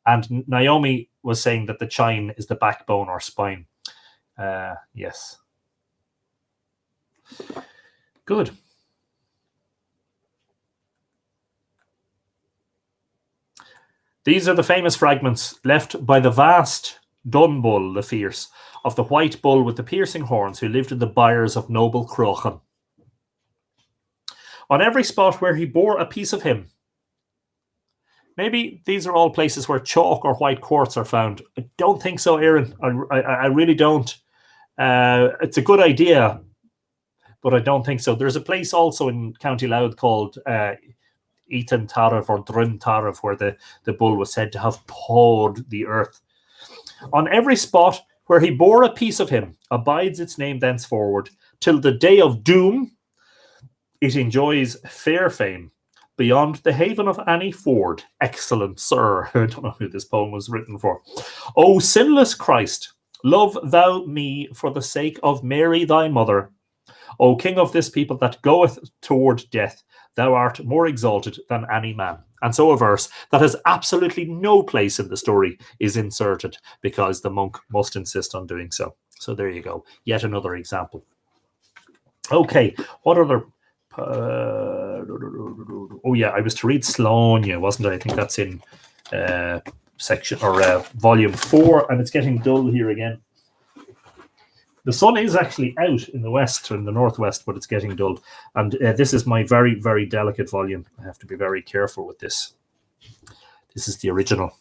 And Naomi was saying that the chine is the backbone or spine. Yes. Good. These are the famous fragments left by the vast Dun Bull, the fierce, of the white bull with the piercing horns, who lived in the byres of noble Crochan. On every spot where he bore a piece of him. Maybe these are all places where chalk or white quartz are found. I don't think so, Aaron. I really don't. It's a good idea, but I don't think so. There's a place also in County Louth called Eton Tariff or Drin Tariff, where the bull was said to have pawed the earth. On every spot where he bore a piece of him abides its name thenceforward, till the day of doom it enjoys fair fame beyond the haven of Annie Ford. Excellent, sir. I don't know who this poem was written for. O sinless Christ, love thou me for the sake of Mary thy mother. O King of this people that goeth toward death, thou art more exalted than any man. And so a verse that has absolutely no place in the story is inserted because the monk must insist on doing so. So there you go. Yet another example. Okay, what other... oh yeah, I was to read Sloania, wasn't I? I think that's in section or volume 4, and it's getting dull here again. The sun is actually out in the west or in the northwest, but it's getting dull. And this is my very, very delicate volume. I have to be very careful with this. This is the original,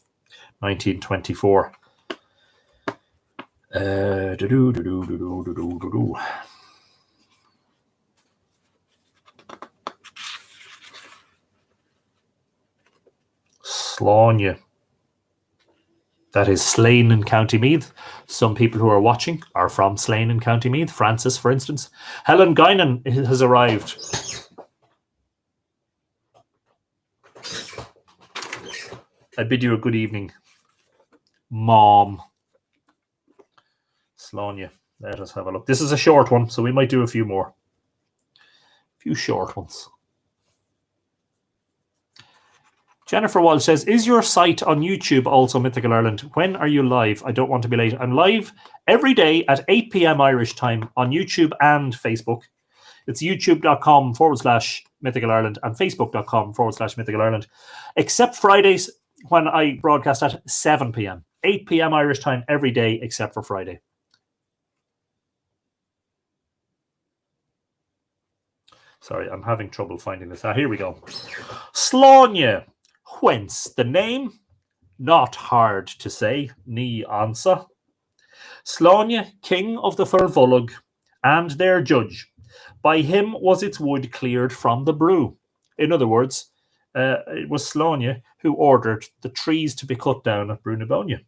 1924. Slánne. That is Slane in County Meath. Some people who are watching are from Slane in County Meath. Francis, for instance. Helen Guinan has arrived. I bid you a good evening, Mom. Slánne. Let us have a look. This is a short one, so we might do a few more. A few short ones. Jennifer Walsh says, is your site on YouTube also Mythical Ireland? When are you live? I don't want to be late. I'm live every day at 8 p.m. Irish time on YouTube and Facebook. It's youtube.com/Mythical Ireland and facebook.com/Mythical Ireland, except Fridays when I broadcast at 7 p.m. 8 p.m. Irish time every day except for Friday. Sorry, I'm having trouble finding this. Here we go. Slánne. Whence the name? Not hard to say, ni answer. Slánne, king of the Firvolg, and their judge. By him was its wood cleared from the brew. In other words, it was Slánne who ordered the trees to be cut down at Brunibonia.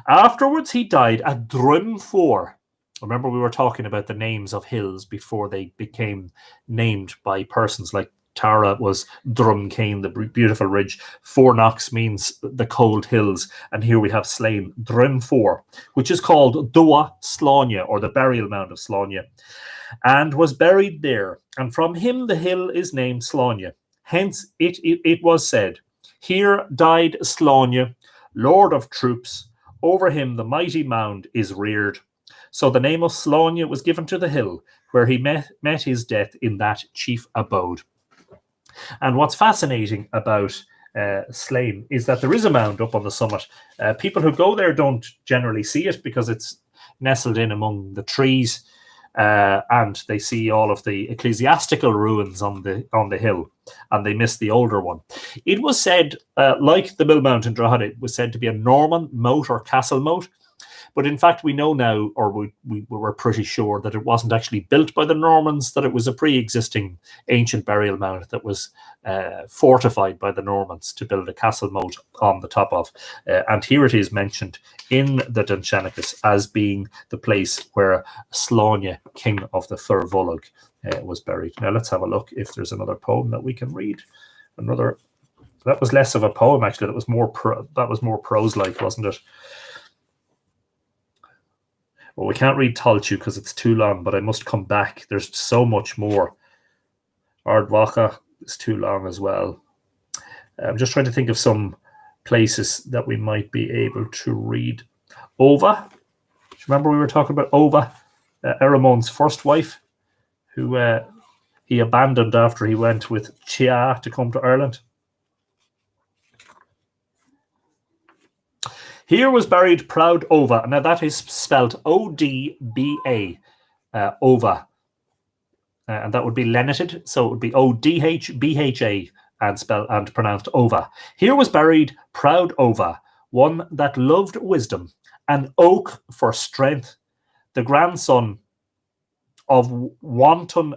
Afterwards he died at Drumfor. Remember, we were talking about the names of hills before they became named by persons. Like Tara was Drumcane, the beautiful ridge. Fornox means the cold hills. And here we have Slane, Drumfor, which is called Dua Slánne, or the burial mound of Slánne, and was buried there. And from him the hill is named Slánne. Hence it was said, here died Slánne, lord of troops. Over him the mighty mound is reared. So the name of Slánne was given to the hill where he met his death in that chief abode. And what's fascinating about Slane is that there is a mound up on the summit. People who go there don't generally see it because it's nestled in among the trees, and they see all of the ecclesiastical ruins on the hill, and they miss the older one. It was said, like the Mill Mount in Drogheda, it was said to be a Norman moat or castle moat. But in fact, we know now, or we were pretty sure, that it wasn't actually built by the Normans, that it was a pre-existing ancient burial mound that was fortified by the Normans to build a castle moat on the top of. And here it is mentioned in the Dindshenchas as being the place where Slánne, king of the Firvolg, was buried. Now let's have a look if there's another poem that we can read. That was less of a poem, actually. That was more prose-like, wasn't it? Well, we can't read Talchu because it's too long, but I must come back. There's so much more. Ardwacha is too long as well. I'm just trying to think of some places that we might be able to read. Ova. Remember we were talking about Ova, Eramon's first wife, who he abandoned after he went with Chia to come to Ireland. Here was buried proud Ova. Now that is spelled O-D-B-A, Ova. And that would be lenited, so it would be O-D-H-B-H-A and pronounced Ova. Here was buried proud Ova, one that loved wisdom, an oak for strength, the grandson of wanton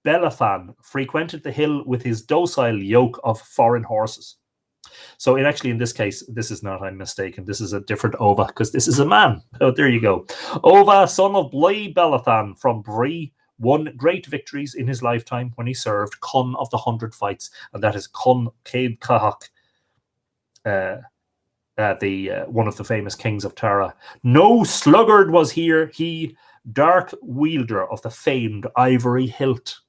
Belathan, frequented the hill with his docile yoke of foreign horses. So in this case, this is not, I'm mistaken. This is a different Ova because this is a man. Oh, there you go. Ova, son of Blai Belathan from Bree, won great victories in his lifetime when he served Conn of the 100 Fights, and that is Conn Céad Cahach, one of the famous kings of Tara. No sluggard was here, he, dark wielder of the famed ivory hilt.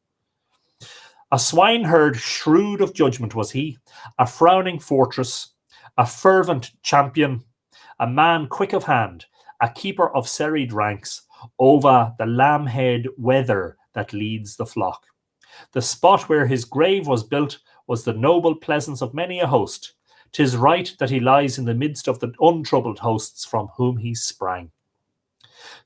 A swineherd shrewd of judgment was he, a frowning fortress, a fervent champion, a man quick of hand, a keeper of serried ranks, Ova the lamb-head wether that leads the flock. The spot where his grave was built was the noble pleasance of many a host. 'Tis right that he lies in the midst of the untroubled hosts from whom he sprang.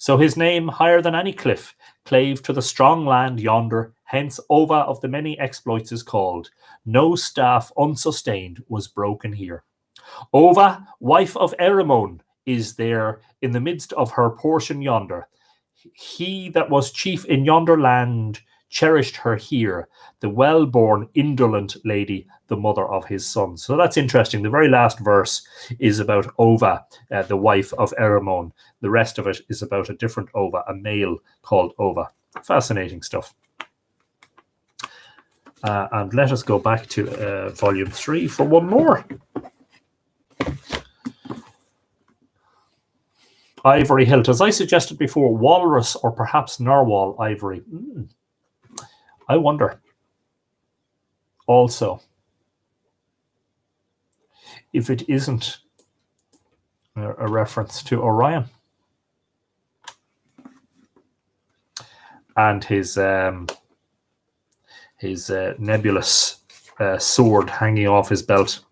So his name, higher than any cliff, clave to the strong land yonder, hence Ova of the many exploits is called. No staff unsustained was broken here. Ova, wife of Erimon, is there in the midst of her portion yonder. He that was chief in yonder land cherished her here, the well-born, indolent lady, the mother of his sons. So that's interesting. The very last verse is about Ova, the wife of Erimon. The rest of it is about a different Ova, a male called Ova. Fascinating stuff. And let us go back to volume 3 for one more. Ivory hilt. As I suggested before, walrus or perhaps narwhal ivory. I wonder also if it isn't a reference to Orion and his nebulous sword hanging off his belt.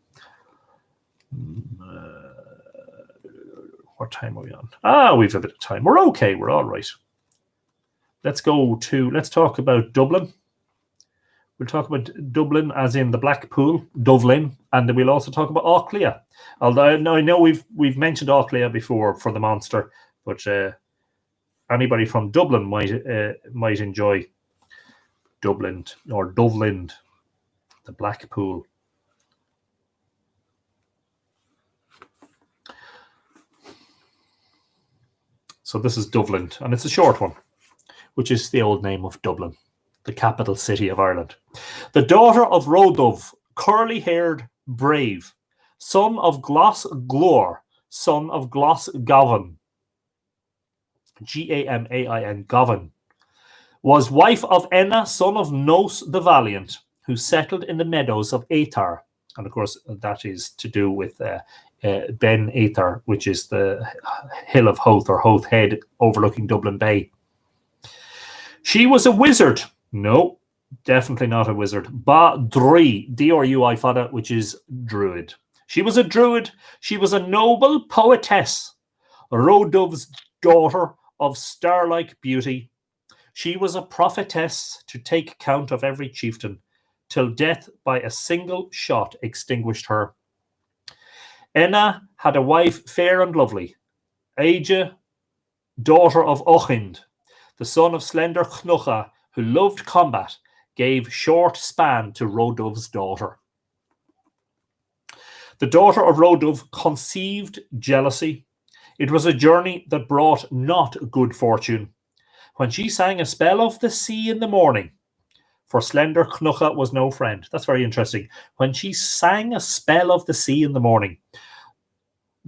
What time are we on? We've a bit of time. We're okay. We're all right. Let's talk about Dublin. We'll talk about Dublin as in the Blackpool, Dublin, and then we'll also talk about Auchlia. Although I know we've mentioned Auchlia before for the monster, but anybody from Dublin might enjoy Dublin or Dublin, the Blackpool. So this is Dublin, and it's a short one, which is the old name of Dublin, the capital city of Ireland. The daughter of Rodov, curly-haired, brave, son of Glas Glor, son of Glas Gavan, G-A-M-A-I-N, Gavan, was wife of Enna, son of Nos the Valiant, who settled in the meadows of Aethar. And of course, that is to do with Ben Aethar, which is the hill of Howth or Howth Head overlooking Dublin Bay. She was a wizard. No, definitely not a wizard. Ba Drui, D-R-U-I fada, which is druid. She was a druid. She was a noble poetess, Rodov's daughter of star-like beauty. She was a prophetess to take count of every chieftain, till death by a single shot extinguished her. Enna had a wife fair and lovely, Aja, daughter of Ochind, the son of slender Cnucha, who loved combat, gave short span to Rodov's daughter. The daughter of Rodov conceived jealousy. It was a journey that brought not good fortune. When she sang a spell of the sea in the morning, for slender Cnucha was no friend. That's very interesting. When she sang a spell of the sea in the morning,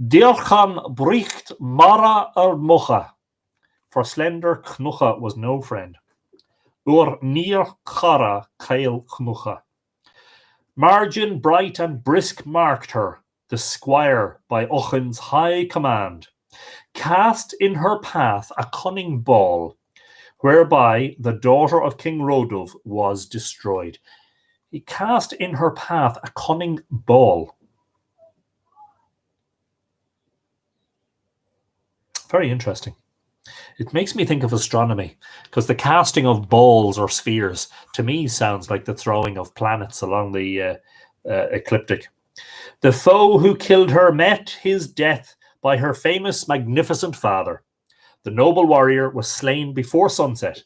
Diolchan bricht mara mucha, for slender Cnucha was no friend. Ur near chara kail Cnucha. Margin bright and brisk marked her, the squire by Ochin's high command, cast in her path a cunning ball, whereby the daughter of King Rodov was destroyed. He cast in her path a cunning ball. Very interesting. It makes me think of astronomy, because the casting of balls or spheres, to me, sounds like the throwing of planets along the ecliptic. The foe who killed her met his death by her famous, magnificent father. The noble warrior was slain before sunset,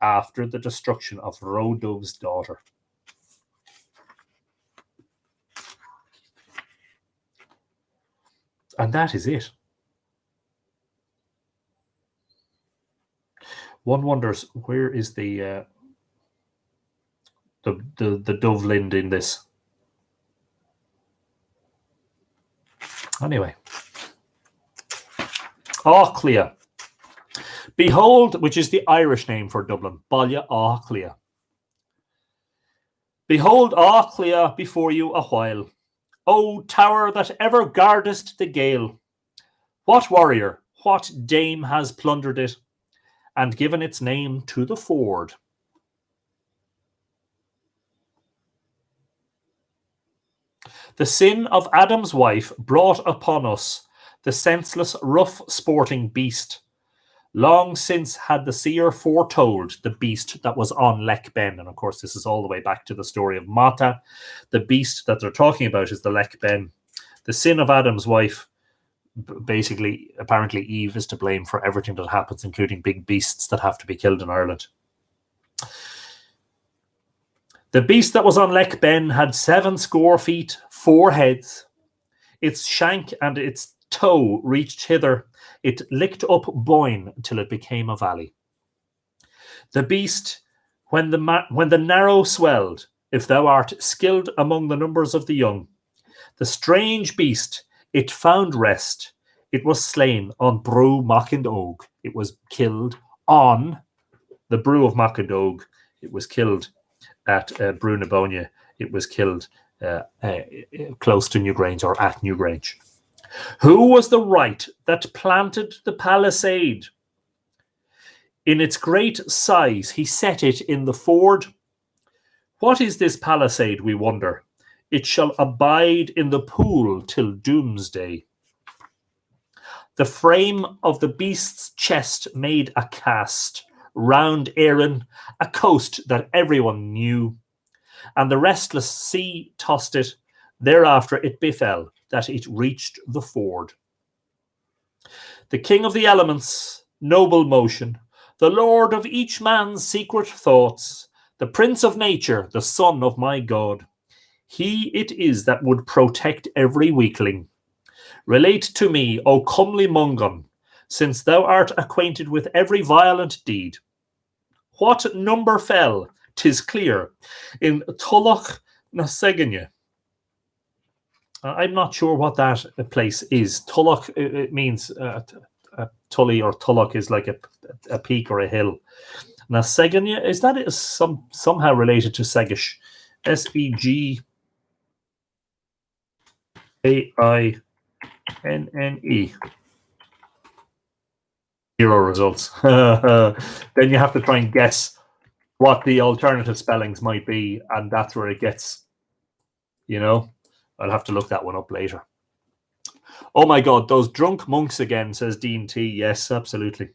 after the destruction of Rodov's daughter. And that is it. One wonders, where is the Dovelind in this? Anyway. Auchlia. Behold, which is the Irish name for Dublin. Baile Auchlia. Behold Auchlia before you a while. O tower that ever guardest the gale. What warrior, what dame has plundered it, and given its name to the ford? The sin of Adam's wife brought upon us the senseless, rough sporting beast, Long since had the seer foretold the beast that was on Lech Ben. And of course, this is all the way back to the story of Mata. The beast that they're talking about is the Lech Ben, the sin of Adam's wife. Basically, apparently Eve is to blame for everything that happens, including big beasts that have to be killed in Ireland. The beast that was on Lech Ben had 70 feet, 4 heads. Its shank and its toe reached hither. It licked up Boyne till it became a valley. The beast, when the narrow swelled, if thou art skilled among the numbers of the young, the strange beast, it found rest. It was slain on Brew Machindog. It was killed on the Brew of Machindog. It was killed at Brew Nabonia. It was killed close to Newgrange or at Newgrange. Who was the right that planted the palisade? In its great size, he set it in the ford. What is this palisade, we wonder? It shall abide in the pool till doomsday. The frame of the beast's chest made a cast round Erin, a coast that everyone knew, and the restless sea tossed it. Thereafter it befell that it reached the ford. The king of the elements, noble motion, the lord of each man's secret thoughts, the prince of nature, the son of my God, he it is that would protect every weakling. Relate to me, O comely Mungon, since thou art acquainted with every violent deed. What number fell, 'tis clear, in Tulloch na Seganya. I'm not sure what that place is. Tulloch, it means Tully or Tulloch is like a peak or a hill. Na Seganya, is that somehow related to Segish? Segnne. Zero results. Then you have to try and guess what the alternative spellings might be, and that's where it gets, I'll have to look that one up later. Oh my God, those drunk monks again, says Dean T. Yes, absolutely.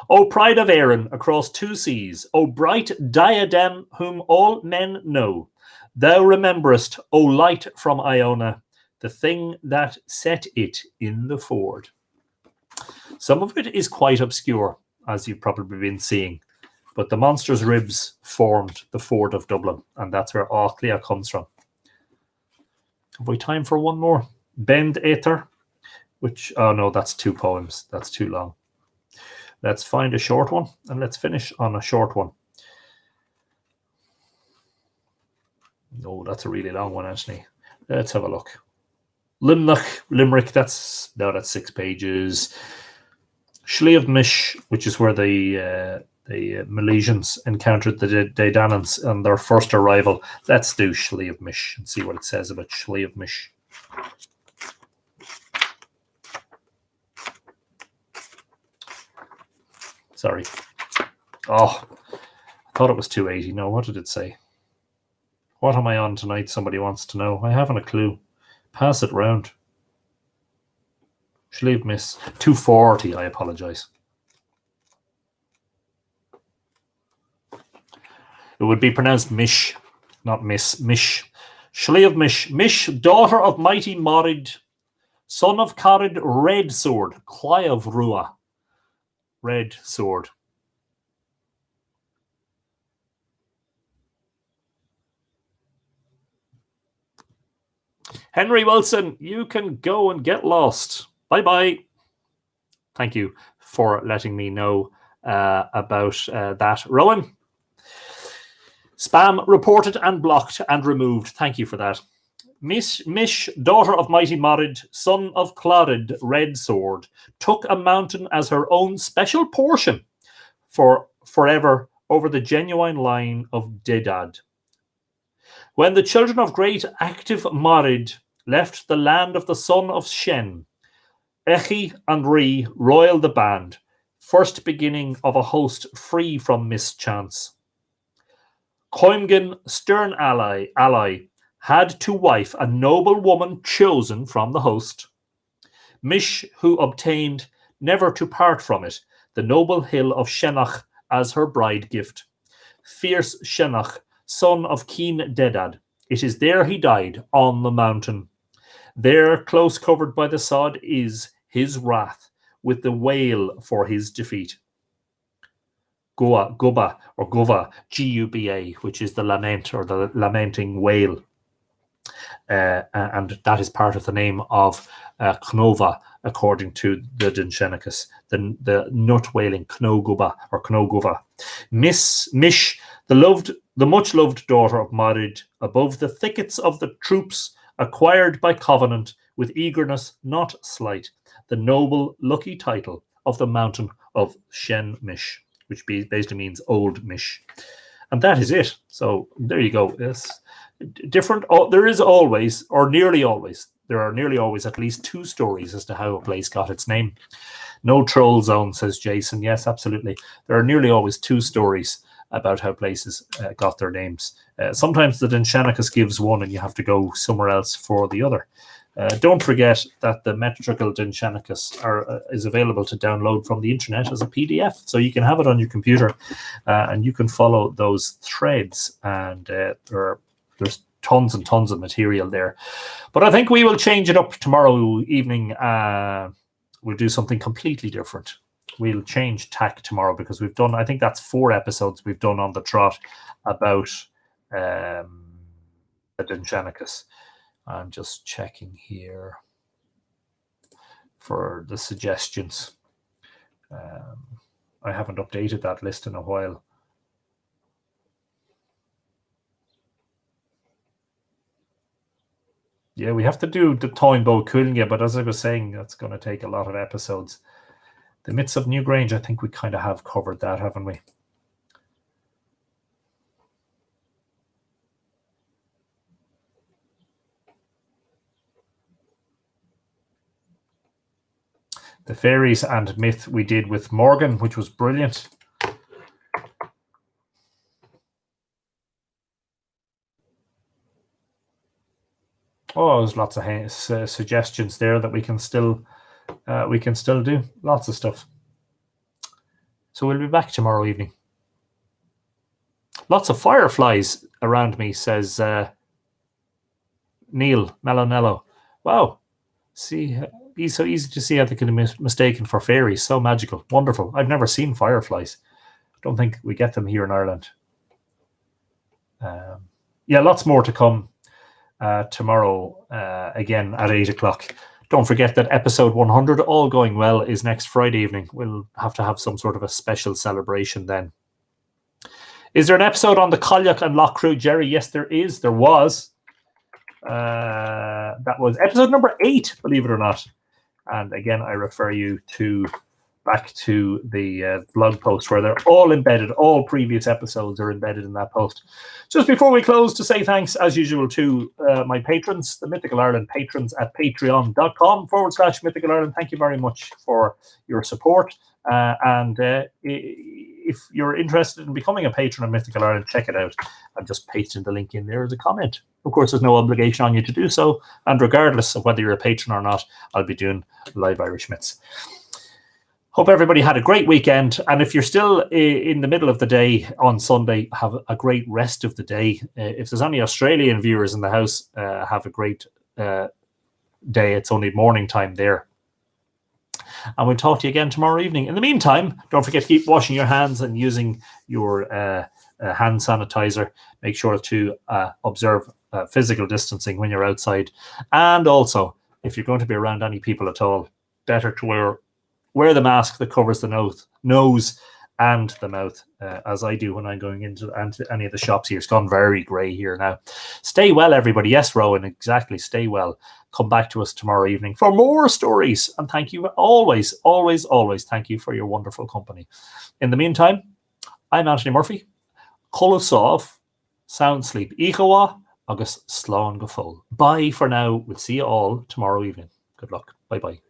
O pride of Erin across 2 seas, O bright diadem whom all men know, thou rememberest, O light from Iona, the thing that set it in the ford. Some of it is quite obscure, as you've probably been seeing, but the monster's ribs formed the ford of Dublin, and that's where Auchlia comes from. Have we time for one more? Bend Aether, which, oh no, that's 2 poems. That's too long. Let's find a short one, and let's finish on a short one. No, that's a really long one, Anthony. Let's have a look. Limerick, that's 6 pages. Sliabh, which is where the Milesians encountered the Daedanans on their first arrival. Let's do Sliabh and see what it says about Sliabh. Sorry. Oh, I thought it was 280. No, what did it say? What am I on tonight? Somebody wants to know. I haven't a clue. Pass it round. Sliabh 240. I apologize. It would be pronounced Mish, not Miss. Mish. Sliabh Mish, daughter of mighty Morid, son of Carid, red sword, Clive Rua, red sword. Henry Wilson, you can go and get lost. Bye-bye. Thank you for letting me know about that. Rowan? Spam reported and blocked and removed. Thank you for that. Mish, daughter of mighty Morid, son of Clodid, red sword, took a mountain as her own special portion for forever over the genuine line of Dedad. When the children of great active Morid left the land of the son of Shen, Echi and Ree roiled the band, first beginning of a host free from mischance. Coimgin, stern ally, had to wife a noble woman chosen from the host. Mish, who obtained never to part from it, the noble hill of Shenach as her bride gift. Fierce Shenach, son of keen Dedad, it is there he died, on the mountain. There, close covered by the sod, is his wrath, with the wail for his defeat. Guba, or Guva, Guba, which is the lament or the lamenting wail. And that is part of the name of Knova, according to the Dindshenchas, the nut wailing Knoguba or Knoguva. Mish, the much loved daughter of Marid, above the thickets of the troops, acquired by covenant with eagerness not slight, the noble lucky title of the mountain of Shen Mish, which basically means old Mish. And that is it. So there you go. Yes. Different. There is always, or nearly always, there are nearly always at least two stories as to how a place got its name. No troll zone, says Jason. Yes, absolutely. There are nearly always two stories about how places got their names. Sometimes the Dindshenchas gives one and you have to go somewhere else for the other. Don't forget that the metrical Dindshenchas is available to download from the internet as a PDF, so you can have it on your computer and you can follow those threads, and there's tons and tons of material there. But I think we will change it up tomorrow evening. We'll do something completely different. We'll change tack tomorrow because we've done, I think that's 4 episodes we've done on the trot about the Dindshenchas. I'm just checking here for the suggestions. I haven't updated that list in a while. Yeah, we have to do the Toynbo Kulnya, but as I was saying, that's going to take a lot of episodes. The Myths of Newgrange, I think we kind of have covered that, haven't we? The fairies and myth we did with Morgan, which was brilliant. Oh, there's lots of suggestions there that we can still do. Lots of stuff. So we'll be back tomorrow evening. Lots of fireflies around me, says Neil Melonello. Wow. See, it's so easy to see how they can be mistaken for fairies. So magical. Wonderful. I've never seen fireflies. Don't think we get them here in Ireland. Yeah, lots more to come tomorrow, again at 8 o'clock. Don't forget that episode 100, all going well, is next Friday evening. We'll have to have some sort of a special celebration then. Is there an episode on the Cailleach and Lough Crew, Jerry? Yes, there is. There was. That was episode number 8, believe it or not. And again, I refer you back to the blog post where they're all embedded. All previous episodes are embedded in that post. Just before we close, to say thanks, as usual, to my patrons, the Mythical Ireland patrons at patreon.com/Mythical Ireland. Thank you very much for your support. And if you're interested in becoming a patron of Mythical Ireland, check it out. I'm just pasting the link in there as a comment. Of course, there's no obligation on you to do so. And regardless of whether you're a patron or not, I'll be doing live Irish Myths. Hope everybody had a great weekend. And if you're still in the middle of the day on Sunday, have a great rest of the day. If there's any Australian viewers in the house, have a great day. It's only morning time there. And we'll talk to you again tomorrow evening. In the meantime, don't forget to keep washing your hands and using your hand sanitizer. Make sure to observe physical distancing when you're outside. And also, if you're going to be around any people at all, better to wear the mask that covers the nose and the mouth, as I do when I'm going into any of the shops here. It's gone very grey here now. Stay well, everybody. Yes, Rowan, exactly. Stay well. Come back to us tomorrow evening for more stories. And thank you always, always, always. Thank you for your wonderful company. In the meantime, I'm Anthony Murphy. Colasov, sound sleep. Ichawa, August Slán Gafol. Bye for now. We'll see you all tomorrow evening. Good luck. Bye-bye.